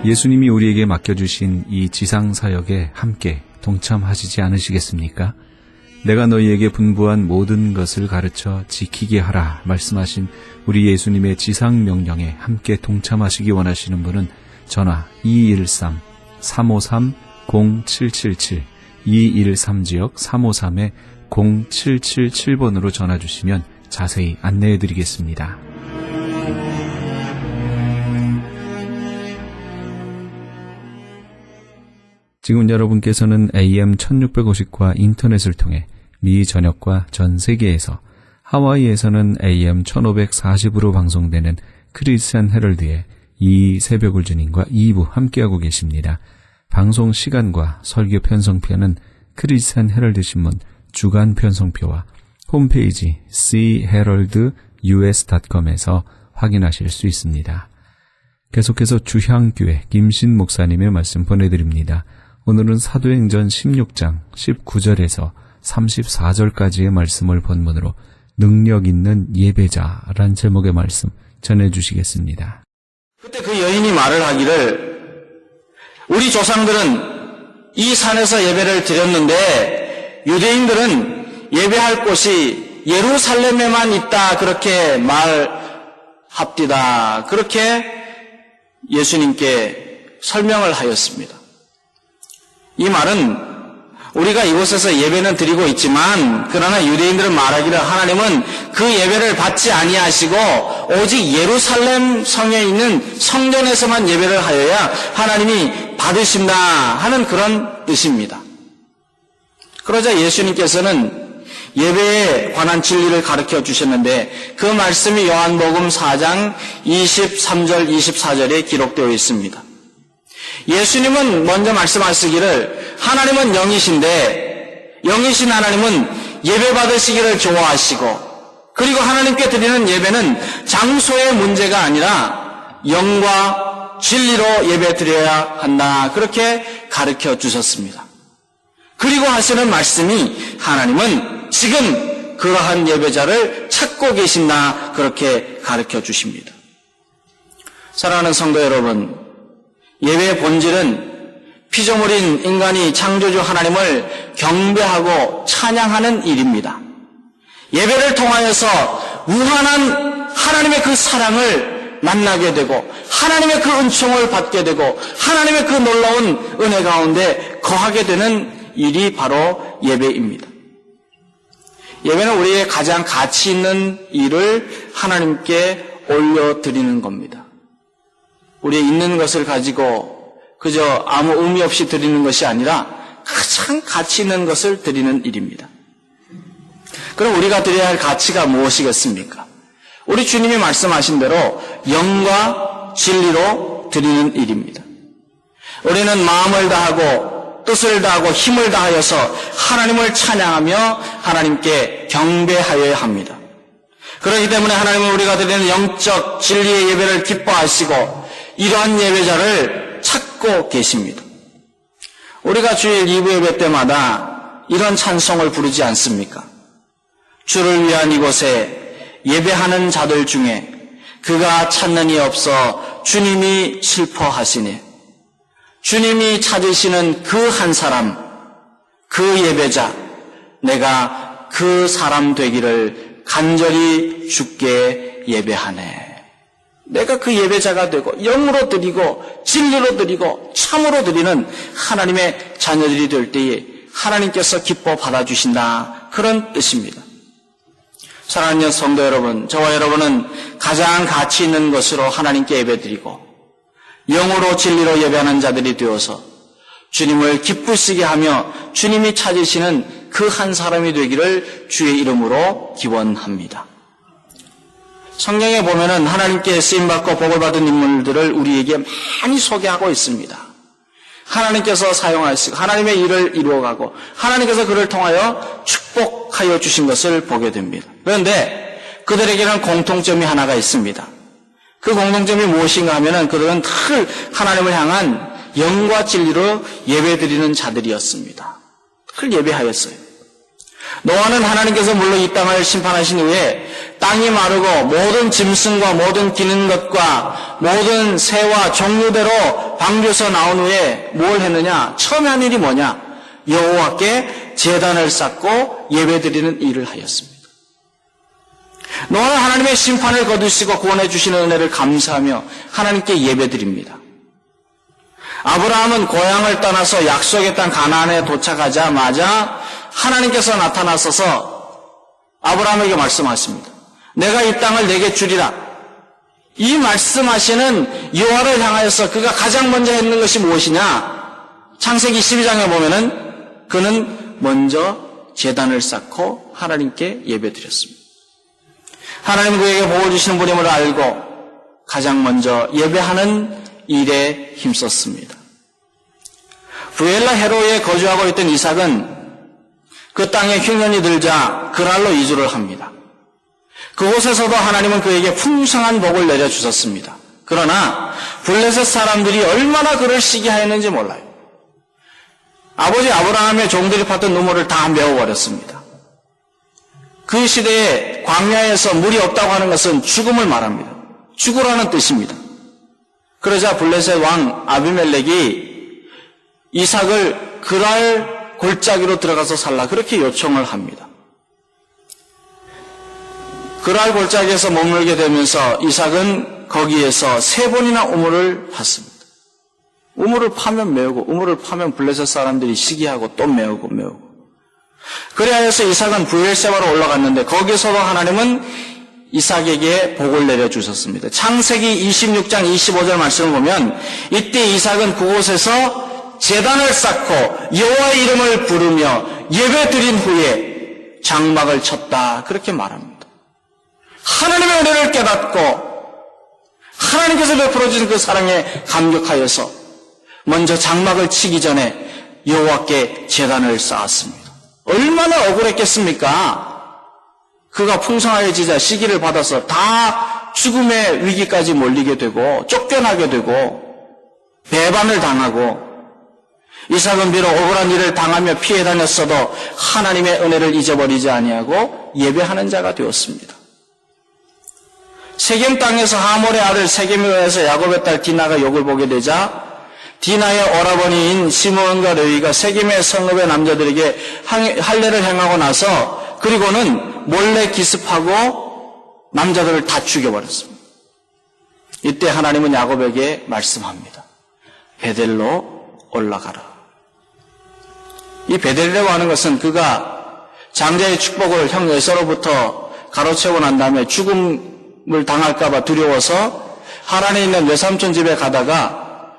예수님이 우리에게 맡겨주신 이 지상사역에 함께 동참하시지 않으시겠습니까? 내가 너희에게 분부한 모든 것을 가르쳐 지키게 하라 말씀하신 우리 예수님의 지상명령에 함께 동참하시기 원하시는 분은 전화 213-353-0777 213지역 353-0777번으로 전화 주시면 자세히 안내해 드리겠습니다. 지금 여러분께서는 AM 1650과 인터넷을 통해 미 전역과 전 세계에서, 하와이에서는 AM 1540으로 방송되는 크리스천 헤럴드의 이 새벽을 주님과 2부 함께하고 계십니다. 방송 시간과 설교 편성표는 크리스천 헤럴드 신문 주간 편성표와 홈페이지 cheraldus.com에서 확인하실 수 있습니다. 계속해서 주향교회 김신 목사님의 말씀 보내드립니다. 오늘은 사도행전 16장 19절에서 34절까지의 말씀을 본문으로 능력 있는 예배자란 제목의 말씀 전해주시겠습니다. 그때 그 여인이 말을 하기를 우리 조상들은 이 산에서 예배를 드렸는데 유대인들은 예배할 곳이 예루살렘에만 있다 그렇게 말합디다. 그렇게 예수님께 설명을 하였습니다. 이 말은 우리가 이곳에서 예배는 드리고 있지만 그러나 유대인들은 말하기를 하나님은 그 예배를 받지 아니하시고 오직 예루살렘 성에 있는 성전에서만 예배를 하여야 하나님이 받으신다 하는 그런 뜻입니다. 그러자 예수님께서는 예배에 관한 진리를 가르쳐 주셨는데 그 말씀이 요한복음 4장 23절 24절에 기록되어 있습니다. 예수님은 먼저 말씀하시기를 하나님은 영이신데 영이신 하나님은 예배 받으시기를 좋아하시고 그리고 하나님께 드리는 예배는 장소의 문제가 아니라 영과 진리로 예배 드려야 한다. 그렇게 가르쳐 주셨습니다. 그리고 하시는 말씀이 하나님은 지금 그러한 예배자를 찾고 계신다. 그렇게 가르쳐 주십니다. 사랑하는 성도 여러분, 예배의 본질은 피조물인 인간이 창조주 하나님을 경배하고 찬양하는 일입니다. 예배를 통하여서 무한한 하나님의 그 사랑을 만나게 되고 하나님의 그 은총을 받게 되고 하나님의 그 놀라운 은혜 가운데 거하게 되는 일이 바로 예배입니다. 예배는 우리의 가장 가치 있는 일을 하나님께 올려드리는 겁니다. 우리의 있는 것을 가지고 그저 아무 의미 없이 드리는 것이 아니라 가장 가치 있는 것을 드리는 일입니다. 그럼 우리가 드려야 할 가치가 무엇이겠습니까? 우리 주님이 말씀하신 대로 영과 진리로 드리는 일입니다. 우리는 마음을 다하고 뜻을 다하고 힘을 다하여서 하나님을 찬양하며 하나님께 경배하여야 합니다. 그렇기 때문에 하나님은 우리가 드리는 영적 진리의 예배를 기뻐하시고 이러한 예배자를 찾고 계십니다. 우리가 주일 2부 예배 때마다 이런 찬송을 부르지 않습니까? 주를 위한 이곳에 예배하는 자들 중에 그가 찾는 이 없어 주님이 슬퍼하시니 주님이 찾으시는 그 한 사람, 그 예배자, 내가 그 사람 되기를 간절히 주께 예배하네. 내가 그 예배자가 되고 영으로 드리고 진리로 드리고 참으로 드리는 하나님의 자녀들이 될 때에 하나님께서 기뻐 받아주신다. 그런 뜻입니다. 사랑하는 성도 여러분, 저와 여러분은 가장 가치 있는 것으로 하나님께 예배드리고 영으로 진리로 예배하는 자들이 되어서 주님을 기쁘시게 하며 주님이 찾으시는 그 한 사람이 되기를 주의 이름으로 기원합니다. 성경에 보면은 하나님께 쓰임받고 복을 받은 인물들을 우리에게 많이 소개하고 있습니다. 하나님께서 사용하시고 하나님의 일을 이루어가고 하나님께서 그를 통하여 축복하여 주신 것을 보게 됩니다. 그런데 그들에게는 공통점이 하나가 있습니다. 그 공통점이 무엇인가 하면은 그들은 늘 하나님을 향한 영과 진리로 예배드리는 자들이었습니다. 늘 예배하였어요. 노아는 하나님께서 물론 이 땅을 심판하신 후에 땅이 마르고 모든 짐승과 모든 기는 것과 모든 새와 종류대로 방주에서 나온 후에 뭘 했느냐? 처음에 한 일이 뭐냐? 여호와께 제단을 쌓고 예배드리는 일을 하였습니다. 노아는 하나님의 심판을 거두시고 구원해 주시는 은혜를 감사하며 하나님께 예배드립니다. 아브라함은 고향을 떠나서 약속의 땅 가나안에 도착하자마자 하나님께서 나타나셔서 아브라함에게 말씀하십니다. 내가 이 땅을 내게 주리라. 이 말씀하시는 여호와를 향하여서 그가 가장 먼저 했는 것이 무엇이냐? 창세기 12장에 보면은 그는 먼저 제단을 쌓고 하나님께 예배드렸습니다. 하나님 그에게 복을 주시는 분임을 알고 가장 먼저 예배하는 일에 힘썼습니다. 부엘라 헤로에 거주하고 있던 이삭은 그 땅에 흉년이 들자 그랄로 이주를 합니다. 그곳에서도 하나님은 그에게 풍성한 복을 내려주셨습니다. 그러나 블레셋 사람들이 얼마나 그를 시기하였는지 몰라요. 아버지 아브라함의 종들이 팠던 눈물을 다 메워버렸습니다. 그 시대에 광야에서 물이 없다고 하는 것은 죽음을 말합니다. 죽으라는 뜻입니다. 그러자 블레셋 왕 아비멜렉이 이삭을 그랄 골짜기로 들어가서 살라 그렇게 요청을 합니다. 그랄 골짜기에서 머물게 되면서 이삭은 거기에서 3번이나 우물을 팠습니다. 우물을 파면 메우고 우물을 파면 블레셋 사람들이 시기하고 또 메우고. 그래야해서 이삭은 브엘세바로 올라갔는데 거기서도 하나님은 이삭에게 복을 내려주셨습니다. 창세기 26장 25절 말씀을 보면 이때 이삭은 그곳에서 제단을 쌓고 여호와의 이름을 부르며 예배드린 후에 장막을 쳤다 그렇게 말합니다. 하나님의 은혜를 깨닫고 하나님께서 베풀어 주신 그 사랑에 감격하여서 먼저 장막을 치기 전에 여호와께 제단을 쌓았습니다. 얼마나 억울했겠습니까? 그가 풍성하여지자 시기를 받아서 다 죽음의 위기까지 몰리게 되고 쫓겨나게 되고 배반을 당하고 이삭은 비록 억울한 일을 당하며 피해 다녔어도 하나님의 은혜를 잊어버리지 아니하고 예배하는 자가 되었습니다. 세겜 땅에서 하몰의 아들 세겜에 의해서 야곱의 딸 디나가 욕을 보게 되자 디나의 오라버니인 시므온과 레위가 세겜의 성읍의 남자들에게 할례를 행하고 나서 그리고는 몰래 기습하고 남자들을 다 죽여버렸습니다. 이때 하나님은 야곱에게 말씀합니다. 베델로 올라가라. 이 베델이라고 하는 것은 그가 장자의 축복을 형 에서로부터 가로채고 난 다음에 죽음을 당할까봐 두려워서 하란에 있는 외삼촌 집에 가다가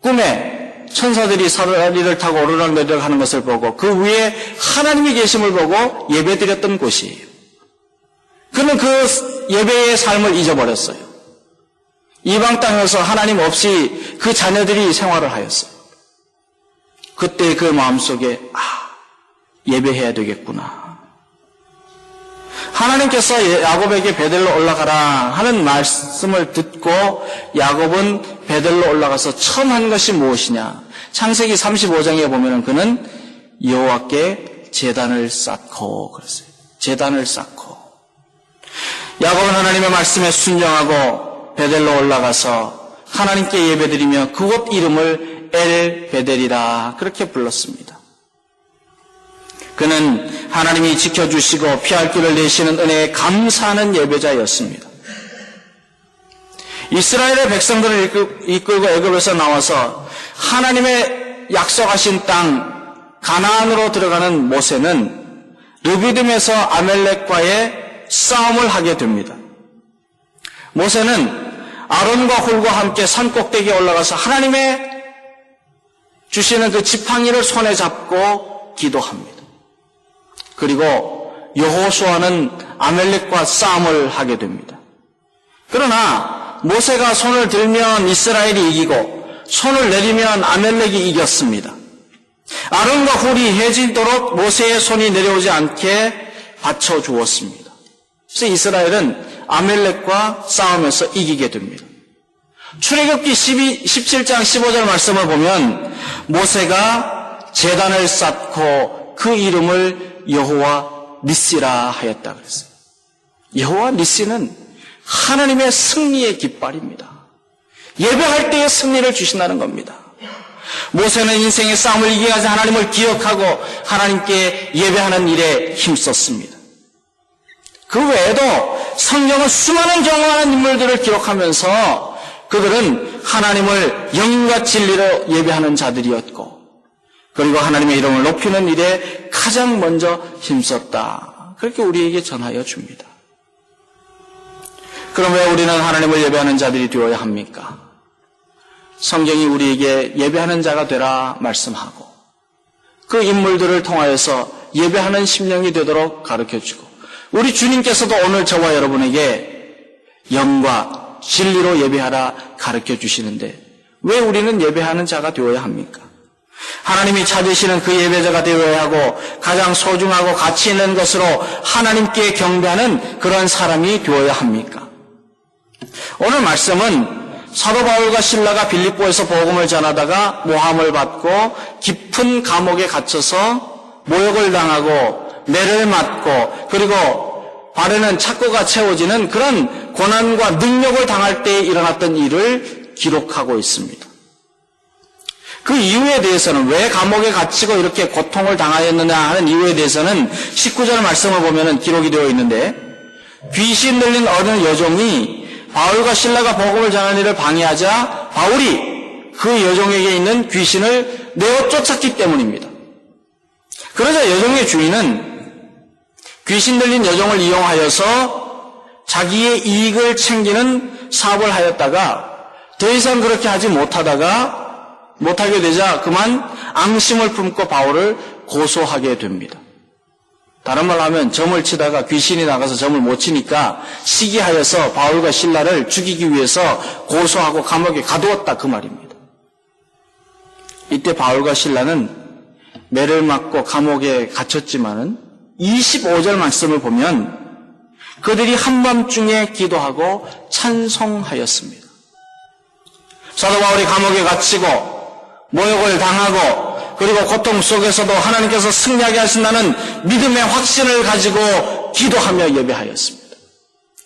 꿈에 천사들이 사다리를 타고 오르락내리락 하는 것을 보고 그 위에 하나님이 계심을 보고 예배드렸던 곳이에요. 그는 그 예배의 삶을 잊어버렸어요. 이방 땅에서 하나님 없이 그 자녀들이 생활을 하였어요. 그때 그 마음속에 예배해야 되겠구나. 하나님께서 야곱에게 베델로 올라가라 하는 말씀을 듣고 야곱은 베델로 올라가서 처음 한 것이 무엇이냐? 창세기 35장에 보면은 그는 여호와께 제단을 쌓고 그랬어요. 제단을 쌓고. 야곱은 하나님의 말씀에 순종하고 베델로 올라가서 하나님께 예배드리며 그곳 이름을 엘 베델이라 그렇게 불렀습니다. 그는 하나님이 지켜주시고 피할 길을 내시는 은혜에 감사하는 예배자였습니다. 이스라엘의 백성들을 이끌고 애굽에서 나와서 하나님의 약속하신 땅 가나안으로 들어가는 모세는 르비딤에서 아멜렉과의 싸움을 하게 됩니다. 모세는 아론과 훌과 함께 산 꼭대기에 올라가서 하나님의 주시는 그 지팡이를 손에 잡고 기도합니다. 그리고 여호수아는 아멜렉과 싸움을 하게 됩니다. 그러나 모세가 손을 들면 이스라엘이 이기고 손을 내리면 아멜렉이 이겼습니다. 아론과 훌이 해지도록 모세의 손이 내려오지 않게 받쳐주었습니다. 그래서 이스라엘은 아멜렉과 싸우면서 이기게 됩니다. 출애굽기 17장 15절 말씀을 보면 모세가 제단을 쌓고 그 이름을 여호와 니시라 하였다 그랬어요. 여호와 니시는 하나님의 승리의 깃발입니다. 예배할 때의 승리를 주신다는 겁니다. 모세는 인생의 싸움을 이기기 위해서 하나님을 기억하고 하나님께 예배하는 일에 힘썼습니다. 그 외에도 성경은 수많은 경험하는 인물들을 기록하면서 그들은 하나님을 영과 진리로 예배하는 자들이었고 그리고 하나님의 이름을 높이는 일에 가장 먼저 힘썼다. 그렇게 우리에게 전하여 줍니다. 그럼 왜 우리는 하나님을 예배하는 자들이 되어야 합니까? 성경이 우리에게 예배하는 자가 되라 말씀하고 그 인물들을 통하여서 예배하는 심령이 되도록 가르쳐주고 우리 주님께서도 오늘 저와 여러분에게 영과 진리로 예배하라 가르쳐주시는데 왜 우리는 예배하는 자가 되어야 합니까? 하나님이 찾으시는 그 예배자가 되어야 하고 가장 소중하고 가치 있는 것으로 하나님께 경배하는 그런 사람이 되어야 합니까? 오늘 말씀은 사도 바울과 실라가 빌립보에서 복음을 전하다가 모함을 받고 깊은 감옥에 갇혀서 모욕을 당하고 매를 맞고 그리고 발에는 착고가 채워지는 그런 고난과 능력을 당할 때에 일어났던 일을 기록하고 있습니다. 그 이유에 대해서는 왜 감옥에 갇히고 이렇게 고통을 당하였느냐 하는 이유에 대해서는 19절 말씀을 보면 기록이 되어 있는데 귀신 들린 어느 여종이 바울과 실라가 복음을 전하는 일을 방해하자 바울이 그 여종에게 있는 귀신을 내어 쫓았기 때문입니다. 그러자 여종의 주인은 귀신 들린 여종을 이용하여서 자기의 이익을 챙기는 사업을 하였다가 더 이상 그렇게 하지 못하게 되자 그만 앙심을 품고 바울을 고소하게 됩니다. 다른 말로 하면 점을 치다가 귀신이 나가서 점을 못 치니까 시기하여서 바울과 실라를 죽이기 위해서 고소하고 감옥에 가두었다 그 말입니다. 이때 바울과 실라는 매를 맞고 감옥에 갇혔지만은 25절 말씀을 보면 그들이 한밤중에 기도하고 찬송하였습니다. 사도 바울이 감옥에 갇히고 모욕을 당하고 그리고 고통 속에서도 하나님께서 승리하게 하신다는 믿음의 확신을 가지고 기도하며 예배하였습니다.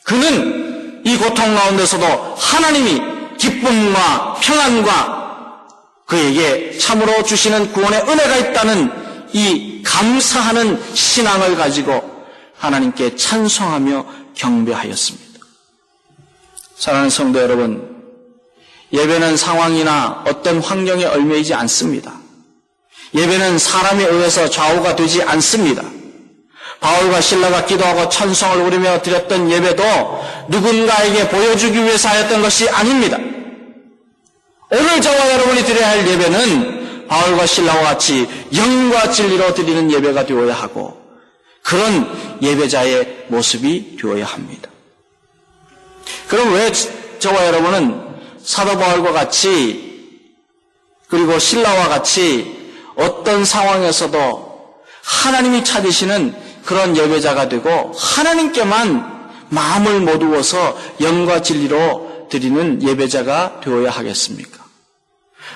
그는 이 고통 가운데서도 하나님이 기쁨과 평안과 그에게 참으로 주시는 구원의 은혜가 있다는 이 감사하는 신앙을 가지고 하나님께 찬송하며 경배하였습니다. 사랑하는 성도 여러분, 예배는 상황이나 어떤 환경에 얽매이지 않습니다. 예배는 사람에 의해서 좌우가 되지 않습니다. 바울과 신라가 기도하고 찬송을 부르며 드렸던 예배도 누군가에게 보여주기 위해서 하였던 것이 아닙니다. 오늘 저와 여러분이 드려야 할 예배는 바울과 신라와 같이 영과 진리로 드리는 예배가 되어야 하고 그런 예배자의 모습이 되어야 합니다. 그럼 왜 저와 여러분은 사도 바울과 같이 그리고 신라와 같이 어떤 상황에서도 하나님이 찾으시는 그런 예배자가 되고 하나님께만 마음을 모두어서 영과 진리로 드리는 예배자가 되어야 하겠습니까?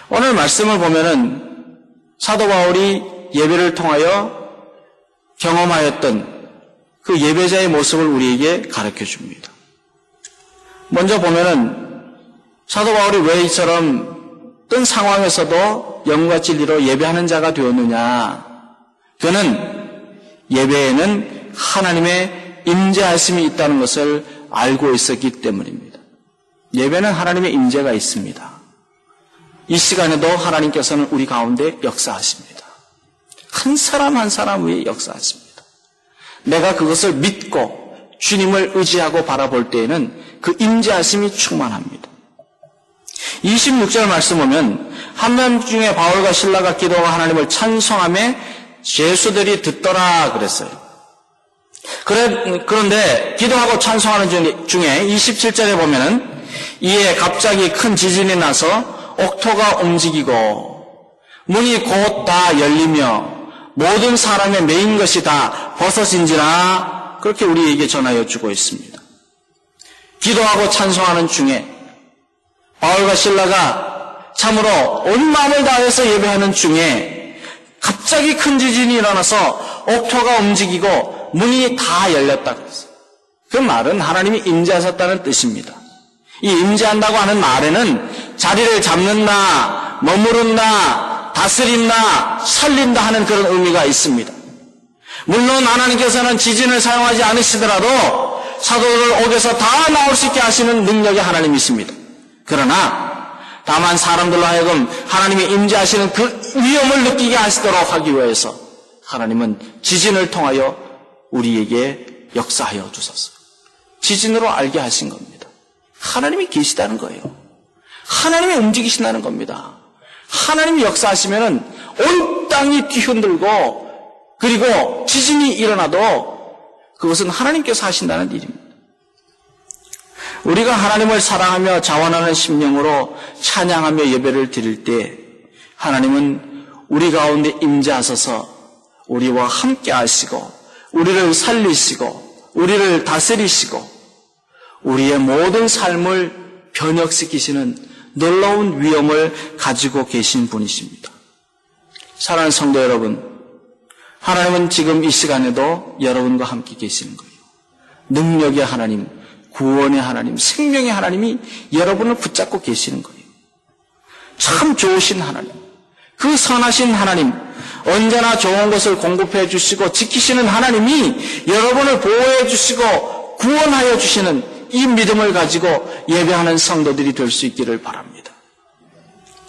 오늘 말씀을 보면은 사도 바울이 예배를 통하여 경험하였던 그 예배자의 모습을 우리에게 가르쳐 줍니다. 먼저 보면은 사도 바울이 왜 이처럼 어떤 상황에서도 영과 진리로 예배하는 자가 되었느냐? 그는 예배에는 하나님의 임재하심이 있다는 것을 알고 있었기 때문입니다. 예배는 하나님의 임재가 있습니다. 이 시간에도 하나님께서는 우리 가운데 역사하십니다. 한 사람 한 사람 위에 역사하십니다. 내가 그것을 믿고 주님을 의지하고 바라볼 때에는 그 임재하심이 충만합니다. 26절 말씀 보면 한밤 중에 바울과 신라가 기도하고 하나님을 찬송하며 죄수들이 듣더라 그랬어요. 그런데 기도하고 찬송하는 중에 27절에 보면은 이에 갑자기 큰 지진이 나서 옥토가 움직이고 문이 곧 다 열리며 모든 사람의 메인 것이 다 벗어진지라 그렇게 우리에게 전하여 주고 있습니다. 기도하고 찬송하는 중에 바울과 신라가 참으로 온 마음을 다해서 예배하는 중에 갑자기 큰 지진이 일어나서 옥토가 움직이고 문이 다 열렸다 그랬어요. 그 말은 하나님이 임재하셨다는 뜻입니다. 이 임재한다고 하는 말에는 자리를 잡는다, 머무른다, 다스린다, 살린다 하는 그런 의미가 있습니다. 물론 하나님께서는 지진을 사용하지 않으시더라도 사도를 옥에서 다 나올 수 있게 하시는 능력이 하나님이십니다. 그러나 다만 사람들로 하여금 하나님이 임재하시는 그 위험을 느끼게 하시도록 하기 위해서 하나님은 지진을 통하여 우리에게 역사하여 주셨어요. 지진으로 알게 하신 겁니다. 하나님이 계시다는 거예요. 하나님이 움직이신다는 겁니다. 하나님이 역사하시면은 온 땅이 뒤흔들고 그리고 지진이 일어나도 그것은 하나님께서 하신다는 일입니다. 우리가 하나님을 사랑하며 자원하는 심령으로 찬양하며 예배를 드릴 때 하나님은 우리 가운데 임재하셔서 우리와 함께 하시고 우리를 살리시고 우리를 다스리시고 우리의 모든 삶을 변혁시키시는 놀라운 위엄을 가지고 계신 분이십니다. 사랑하는 성도 여러분, 하나님은 지금 이 시간에도 여러분과 함께 계시는 거예요. 능력의 하나님, 구원의 하나님, 생명의 하나님이 여러분을 붙잡고 계시는 거예요. 참 좋으신 하나님, 그 선하신 하나님, 언제나 좋은 것을 공급해 주시고 지키시는 하나님이 여러분을 보호해 주시고 구원하여 주시는 이 믿음을 가지고 예배하는 성도들이 될 수 있기를 바랍니다.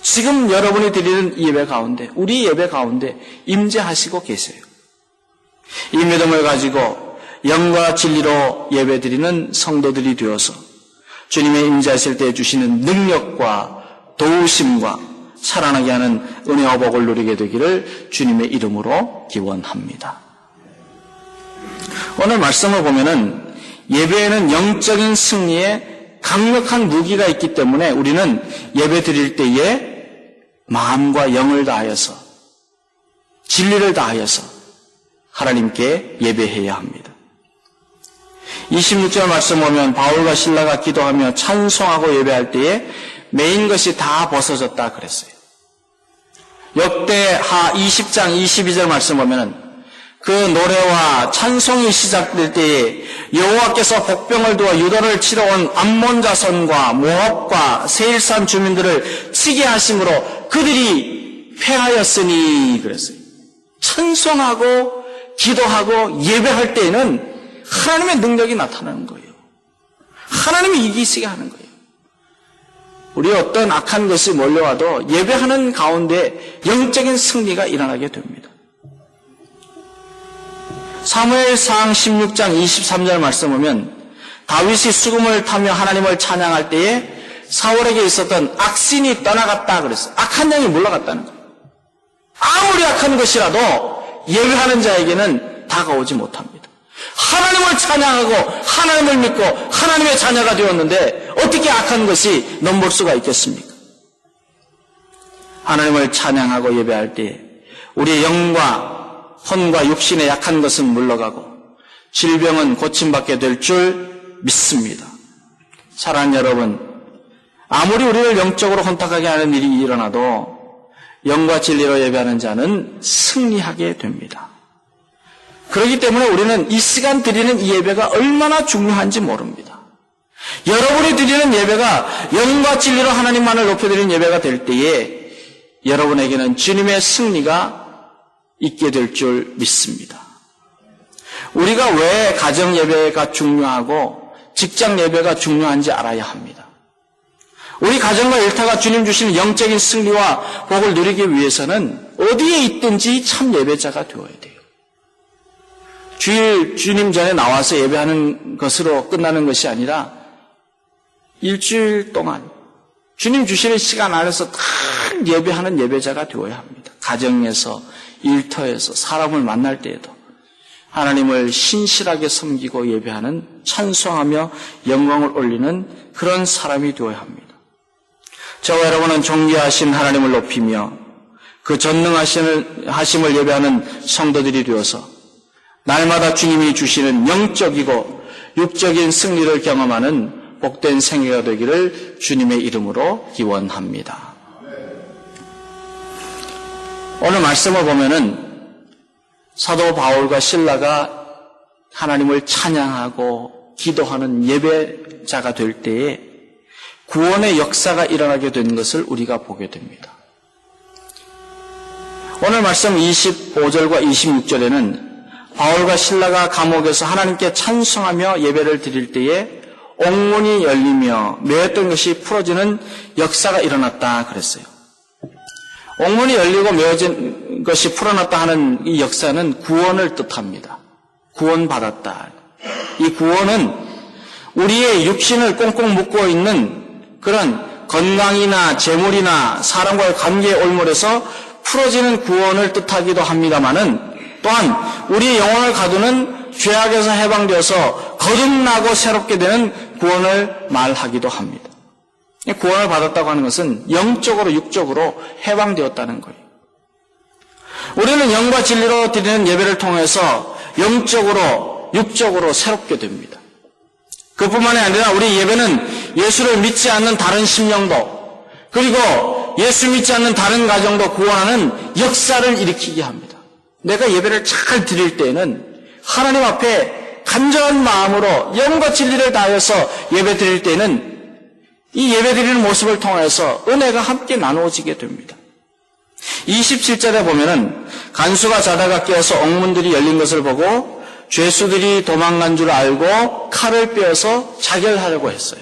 지금 여러분이 드리는 예배 가운데, 우리 예배 가운데 임재하시고 계세요. 이 믿음을 가지고 영과 진리로 예배드리는 성도들이 되어서 주님의 임재하실 때 주시는 능력과 도우심과 살아나게 하는 은혜와 복을 누리게 되기를 주님의 이름으로 기원합니다. 오늘 말씀을 보면은 예배에는 영적인 승리에 강력한 무기가 있기 때문에 우리는 예배 드릴 때에 마음과 영을 다하여서 진리를 다하여서 하나님께 예배해야 합니다. 26절 말씀 보면 바울과 신라가 기도하며 찬송하고 예배할 때에 메인 것이 다 벗어졌다 그랬어요. 역대하 20장 22절 말씀 보면은 그 노래와 찬송이 시작될 때에 여호와께서 복병을 두어 유다를 치러 온 암몬 자손과 모압과 세일산 주민들을 치게 하심으로 그들이 패하였으니 그랬어요. 찬송하고 기도하고 예배할 때에는 하나님의 능력이 나타나는 거예요. 하나님이 이기시게 하는 거예요. 우리 어떤 악한 것이 몰려와도 예배하는 가운데 영적인 승리가 일어나게 됩니다. 사무엘상 16장 23절 말씀 보면 다윗이 수금을 타며 하나님을 찬양할 때에 사울에게 있었던 악신이 떠나갔다 그랬어요. 악한 영이 물러갔다는 거예요. 아무리 악한 것이라도 예배하는 자에게는 다가오지 못합니다. 하나님을 찬양하고 하나님을 믿고 하나님의 자녀가 되었는데 어떻게 악한 것이 넘볼 수가 있겠습니까? 하나님을 찬양하고 예배할 때 우리의 영과 혼과 육신의 약한 것은 물러가고 질병은 고침받게 될 줄 믿습니다. 사랑하는 여러분, 아무리 우리를 영적으로 혼탁하게 하는 일이 일어나도 영과 진리로 예배하는 자는 승리하게 됩니다. 그렇기 때문에 우리는 이 시간 드리는 이 예배가 얼마나 중요한지 모릅니다. 여러분이 드리는 예배가 영과 진리로 하나님만을 높여드리는 예배가 될 때에 여러분에게는 주님의 승리가 있게 될 줄 믿습니다. 우리가 왜 가정 예배가 중요하고 직장 예배가 중요한지 알아야 합니다. 우리 가정과 일터가 주님 주시는 영적인 승리와 복을 누리기 위해서는 어디에 있든지 참 예배자가 되어야 돼요. 주일 주님 전에 나와서 예배하는 것으로 끝나는 것이 아니라 일주일 동안 주님 주시는 시간 안에서 다 예배하는 예배자가 되어야 합니다. 가정에서, 일터에서, 사람을 만날 때에도 하나님을 신실하게 섬기고 예배하는, 찬송하며 영광을 올리는 그런 사람이 되어야 합니다. 저와 여러분은 존귀하신 하나님을 높이며 그 전능하심을 예배하는 성도들이 되어서 날마다 주님이 주시는 영적이고 육적인 승리를 경험하는 복된 생애가 되기를 주님의 이름으로 기원합니다. 오늘 말씀을 보면은 사도 바울과 실라가 하나님을 찬양하고 기도하는 예배자가 될 때에 구원의 역사가 일어나게 된 것을 우리가 보게 됩니다. 오늘 말씀 25절과 26절에는 바울과 실라가 감옥에서 하나님께 찬송하며 예배를 드릴 때에 옥문이 열리며 매였던 것이 풀어지는 역사가 일어났다 그랬어요. 옥문이 열리고 메어진 것이 풀어났다 하는 이 역사는 구원을 뜻합니다. 구원받았다. 이 구원은 우리의 육신을 꽁꽁 묶고 있는 그런 건강이나 재물이나 사람과의 관계의 올물에서 풀어지는 구원을 뜻하기도 합니다마는 또한 우리의 영혼을 가두는 죄악에서 해방되어서 거듭나고 새롭게 되는 구원을 말하기도 합니다. 구원을 받았다고 하는 것은 영적으로 육적으로 해방되었다는 거예요. 우리는 영과 진리로 드리는 예배를 통해서 영적으로 육적으로 새롭게 됩니다. 그뿐만이 아니라 우리 예배는 예수를 믿지 않는 다른 심령도 그리고 예수 믿지 않는 다른 가정도 구원하는 역사를 일으키게 합니다. 내가 예배를 잘 드릴 때에는 하나님 앞에 간절한 마음으로 영과 진리를 다해서 예배 드릴 때에는 이 예배 드리는 모습을 통해서 은혜가 함께 나누어지게 됩니다. 27절에 보면은 간수가 자다가 깨어서 옥문들이 열린 것을 보고 죄수들이 도망간 줄 알고 칼을 빼어서 자결하려고 했어요.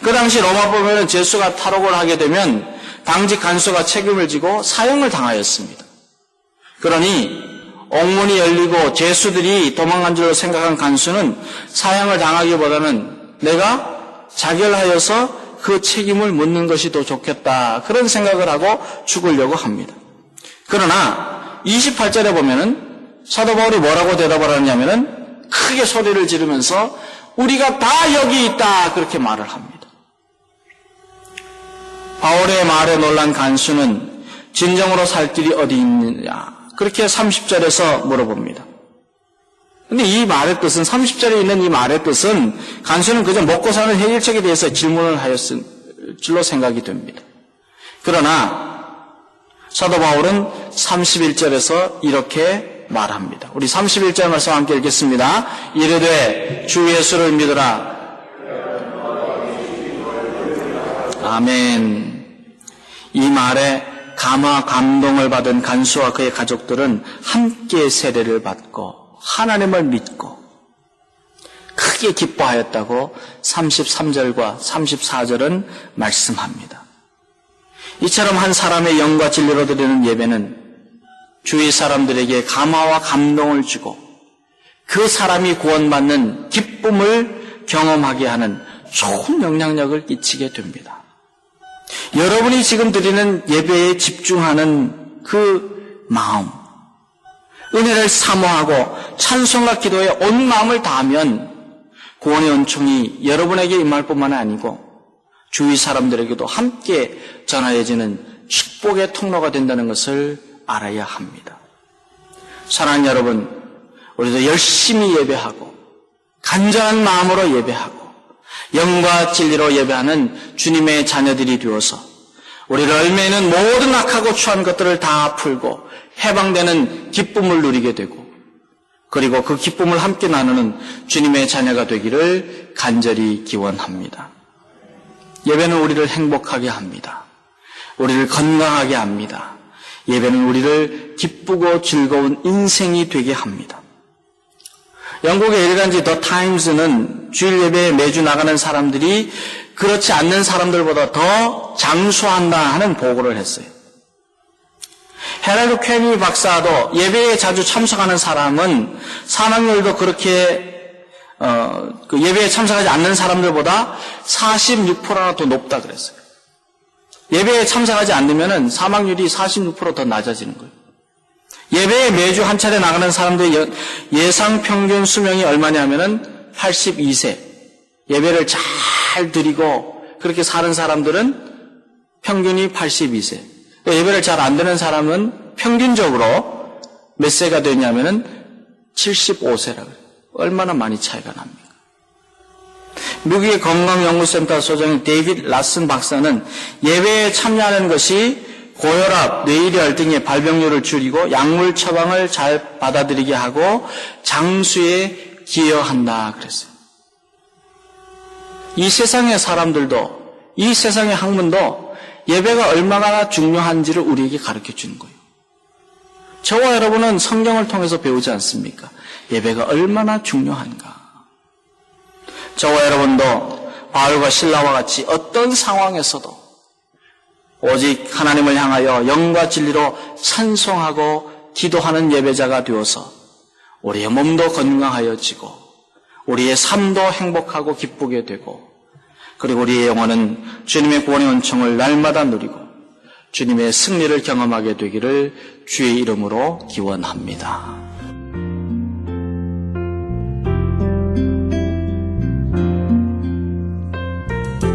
그 당시 로마법에는 죄수가 탈옥을 하게 되면 당직 간수가 책임을 지고 사형을 당하였습니다. 그러니 옥문이 열리고 죄수들이 도망간 줄로 생각한 간수는 사형을 당하기보다는 내가 자결하여서 그 책임을 묻는 것이 더 좋겠다. 그런 생각을 하고 죽으려고 합니다. 그러나 28절에 보면은 사도 바울이 뭐라고 대답을 하냐면은 크게 소리를 지르면서 우리가 다 여기 있다. 그렇게 말을 합니다. 바울의 말에 놀란 간수는 진정으로 살 길이 어디 있느냐. 그렇게 30절에서 물어봅니다. 근데 이 말의 뜻은 30절에 있는 이 말의 뜻은 간수는 그저 먹고 사는 해결책에 대해서 질문을 하였을 줄로 생각이 됩니다. 그러나 사도 바울은 31절에서 이렇게 말합니다. 우리 31절 말씀 함께 읽겠습니다. 이르되 주 예수를 믿으라. 아멘. 이 말에 감동을 받은 간수와 그의 가족들은 함께 세례를 받고 하나님을 믿고 크게 기뻐하였다고 33절과 34절은 말씀합니다. 이처럼 한 사람의 영과 진리로 드리는 예배는 주위 사람들에게 감화와 감동을 주고 그 사람이 구원받는 기쁨을 경험하게 하는 좋은 영향력을 끼치게 됩니다. 여러분이 지금 드리는 예배에 집중하는 그 마음, 은혜를 사모하고 찬송과 기도에 온 마음을 다하면 구원의 은총이 여러분에게 임할 뿐만 아니고 주위 사람들에게도 함께 전하여지는 축복의 통로가 된다는 것을 알아야 합니다. 사랑하는 여러분, 우리도 열심히 예배하고 간절한 마음으로 예배하고 영과 진리로 예배하는 주님의 자녀들이 되어서 우리를 얽매이는 모든 악하고 추한 것들을 다 풀고 해방되는 기쁨을 누리게 되고 그리고 그 기쁨을 함께 나누는 주님의 자녀가 되기를 간절히 기원합니다. 예배는 우리를 행복하게 합니다. 우리를 건강하게 합니다. 예배는 우리를 기쁘고 즐거운 인생이 되게 합니다. 영국의 일간지 더 타임스는 주일 예배에 매주 나가는 사람들이 그렇지 않는 사람들보다 더 장수한다 하는 보고를 했어요. 헤럴드 퀘니 박사도 예배에 자주 참석하는 사람은 사망률도 그렇게 그 예배에 참석하지 않는 사람들보다 46%나 더 높다 그랬어요. 예배에 참석하지 않으면 사망률이 46% 더 낮아지는 거예요. 예배에 매주 한 차례 나가는 사람들의 예상 평균 수명이 얼마냐면은 82세. 예배를 잘 드리고 그렇게 사는 사람들은 평균이 82세. 예배를 잘 안 드는 사람은 평균적으로 몇 세가 되냐면은 75세라고 해요. 얼마나 많이 차이가 납니까? 미국의 건강연구센터 소장인 데이빗 라슨 박사는 예배에 참여하는 것이 고혈압, 뇌혈혈 등의 발병률을 줄이고 약물 처방을 잘 받아들이게 하고 장수에 기여한다 그랬어요. 이 세상의 사람들도, 이 세상의 학문도 예배가 얼마나 중요한지를 우리에게 가르쳐 주는 거예요. 저와 여러분은 성경을 통해서 배우지 않습니까? 예배가 얼마나 중요한가. 저와 여러분도 바울과 실라와 같이 어떤 상황에서도 오직 하나님을 향하여 영과 진리로 찬송하고 기도하는 예배자가 되어서 우리의 몸도 건강하여지고 우리의 삶도 행복하고 기쁘게 되고 그리고 우리의 영혼은 주님의 구원의 은총을 날마다 누리고 주님의 승리를 경험하게 되기를 주의 이름으로 기원합니다.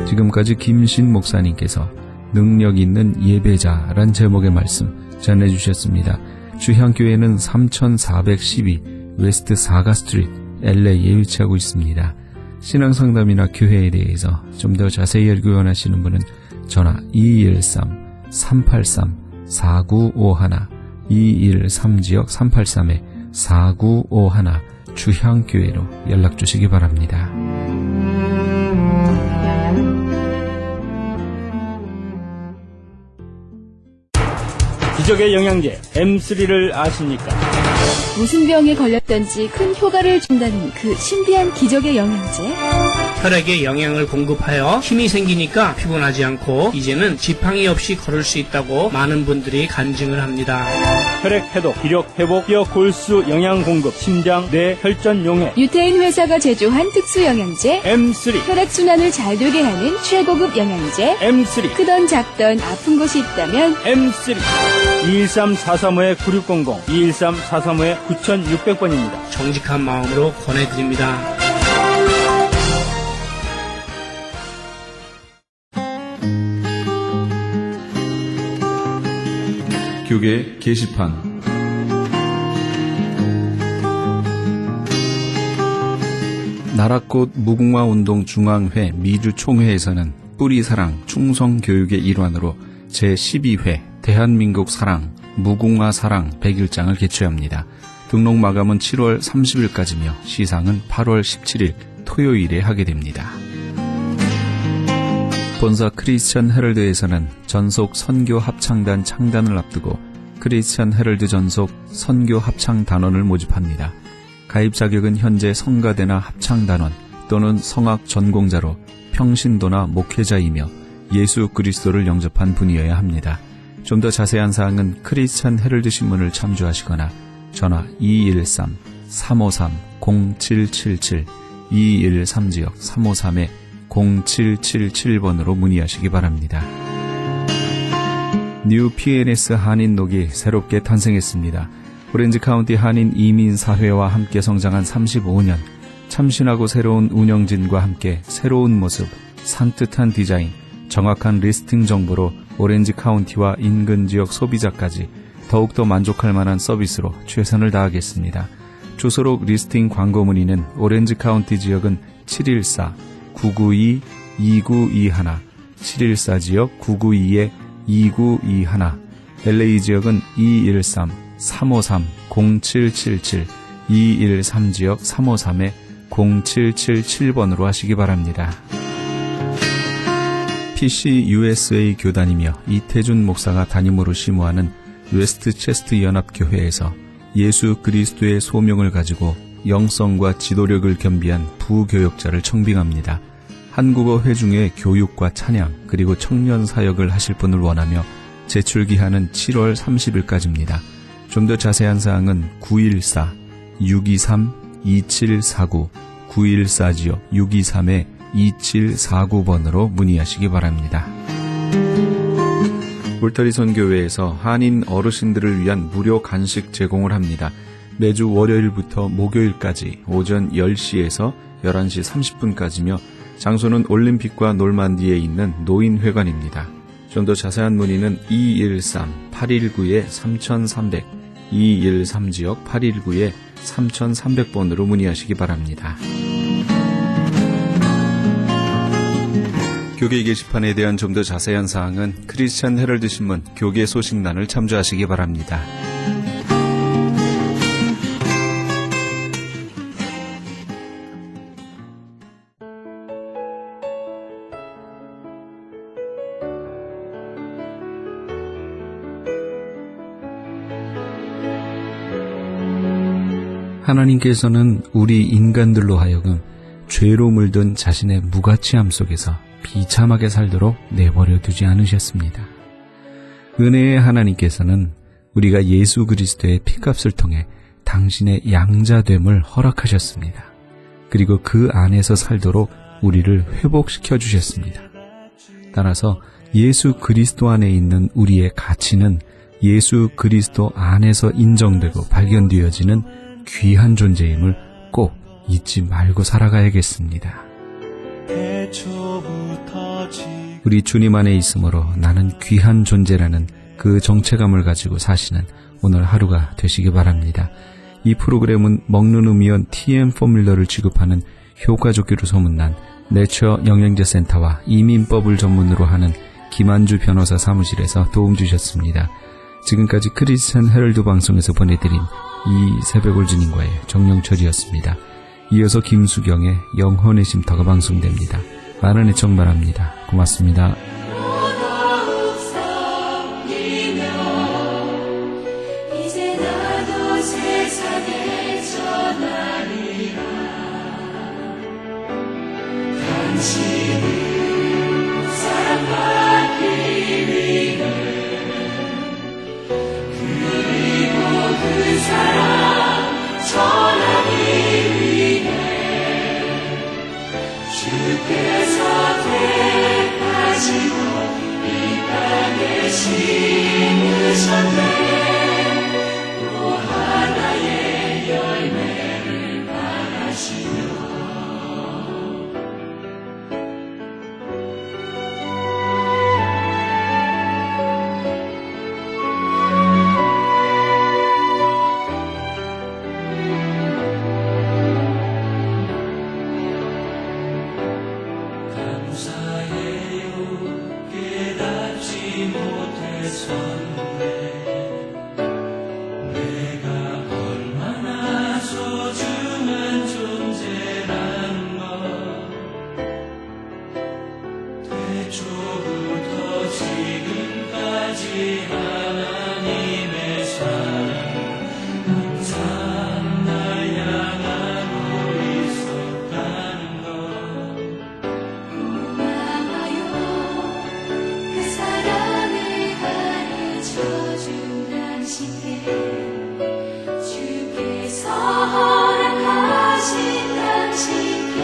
지금까지 김신 목사님께서 능력 있는 예배자란 제목의 말씀 전해주셨습니다. 주향교회는 3412 웨스트 4가 스트리트 LA에 위치하고 있습니다. 신앙상담이나 교회에 대해서 좀 더 자세히 알기 원하시는 분은 전화 213-383-4951 213지역 383-4951 주향교회로 연락주시기 바랍니다. 기적의 영양제 M3를 아십니까? 무슨 병에 걸렸던지 큰 효과를 준다는 그 신비한 기적의 영양제. 혈액에 영양을 공급하여 힘이 생기니까 피곤하지 않고 이제는 지팡이 없이 걸을 수 있다고 많은 분들이 간증을 합니다. 혈액 해독, 기력 회복, 뼈 골수 영양 공급, 심장, 뇌, 혈전 용해. 유태인 회사가 제조한 특수 영양제. M3, 혈액 순환을 잘 되게 하는 최고급 영양제. M3, 크던 작던 아픈 곳이 있다면 M3. 213-435-9600, 213-435-9600번입니다. 정직한 마음으로 권해드립니다. 교계 게시판 나라꽃 무궁화운동 중앙회 미주총회에서는 뿌리사랑 충성교육의 일환으로 제12회 대한민국 사랑 무궁화 사랑 100일장을 개최합니다. 등록 마감은 7월 30일까지며 시상은 8월 17일 토요일에 하게 됩니다. 본사 크리스천 헤럴드에서는 전속 선교 합창단 창단을 앞두고 크리스천 헤럴드 전속 선교 합창 단원을 모집합니다. 가입 자격은 현재 성가대나 합창단원 또는 성악 전공자로 평신도나 목회자이며 예수 그리스도를 영접한 분이어야 합니다. 좀 더 자세한 사항은 크리스찬 헤럴드 신문을 참조하시거나 전화 213-353-0777 213지역 353-0777번으로 문의하시기 바랍니다. 뉴 PNS 한인녹이 새롭게 탄생했습니다. 오렌지 카운티 한인 이민사회와 함께 성장한 35년, 참신하고 새로운 운영진과 함께 새로운 모습, 산뜻한 디자인, 정확한 리스팅 정보로 오렌지 카운티와 인근 지역 소비자까지 더욱더 만족할 만한 서비스로 최선을 다하겠습니다. 주소록 리스팅 광고 문의는 오렌지 카운티 지역은 714-992-2921, 714 지역 992-2921, LA 지역은 213-353-0777, 213 지역 353-0777번으로 하시기 바랍니다. PCUSA 교단이며 이태준 목사가 담임으로 심우하는 웨스트체스트 연합교회에서 예수 그리스도의 소명을 가지고 영성과 지도력을 겸비한 부교역자를 청빙합니다. 한국어 회중의 교육과 찬양 그리고 청년 사역을 하실 분을 원하며 제출기한은 7월 30일까지입니다. 좀 더 자세한 사항은 914-623-2749, 914지역 623-2749번으로 문의하시기 바랍니다. 울타리 선교회에서 한인 어르신들을 위한 무료 간식 제공을 합니다. 매주 월요일부터 목요일까지 오전 10시에서 11시 30분까지며 장소는 올림픽과 놀만디에 있는 노인회관입니다. 좀 더 자세한 문의는 213-819-3300, 213지역 819-3300번으로 문의하시기 바랍니다. 교계 게시판에 대한 좀 더 자세한 사항은 크리스찬 헤럴드 신문 교계 소식란을 참조하시기 바랍니다. 하나님께서는 우리 인간들로 하여금 죄로 물든 자신의 무가치함 속에서 비참하게 살도록 내버려 두지 않으셨습니다. 은혜의 하나님께서는 우리가 예수 그리스도의 피값을 통해 당신의 양자됨을 허락하셨습니다. 그리고 그 안에서 살도록 우리를 회복시켜 주셨습니다. 따라서 예수 그리스도 안에 있는 우리의 가치는 예수 그리스도 안에서 인정되고 발견되어지는 귀한 존재임을 꼭 잊지 말고 살아가야겠습니다. 우리 주님 안에 있으므로 나는 귀한 존재라는 그 정체감을 가지고 사시는 오늘 하루가 되시기 바랍니다. 이 프로그램은 먹는 음이온 TM 포뮬러를 지급하는 효과 좋기로 소문난 내처 영양제 센터와 이민법을 전문으로 하는 김한주 변호사 사무실에서 도움 주셨습니다. 지금까지 크리스찬 헤럴드 방송에서 보내드린 이 새벽을 주님과의 정영철이었습니다. 이어서 김수경의 영혼의 쉼터가 방송됩니다. 많은 애청 바랍니다. 고맙습니다. 젖은 당신께 주께서 허락하신 당신께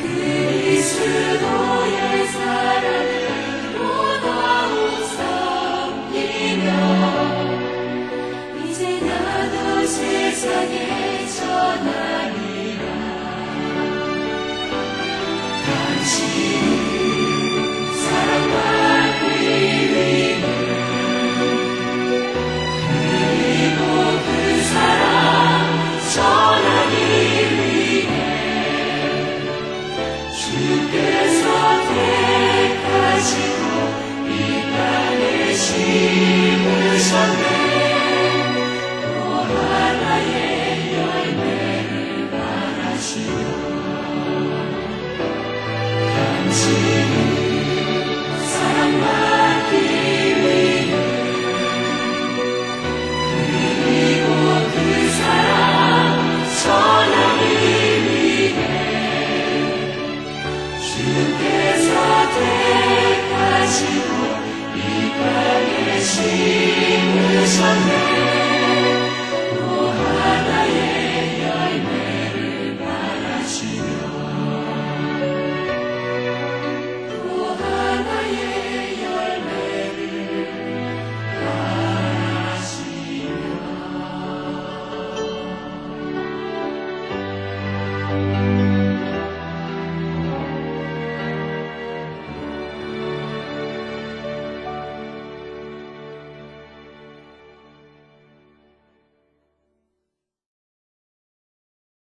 그리스도의 사랑으로 더욱 섬기며 이제 나도 세상에 전하리라. 당신은 사랑받기 위해 그리고 그 사랑 전하기 위해 주께서 택하시고 이 땅에 심으셨네. 또 하나의 열매를 바라시며 당신은 사랑받기 위해 그리고 그 사랑 전하기 위해 주께서 택하시고 이 땅에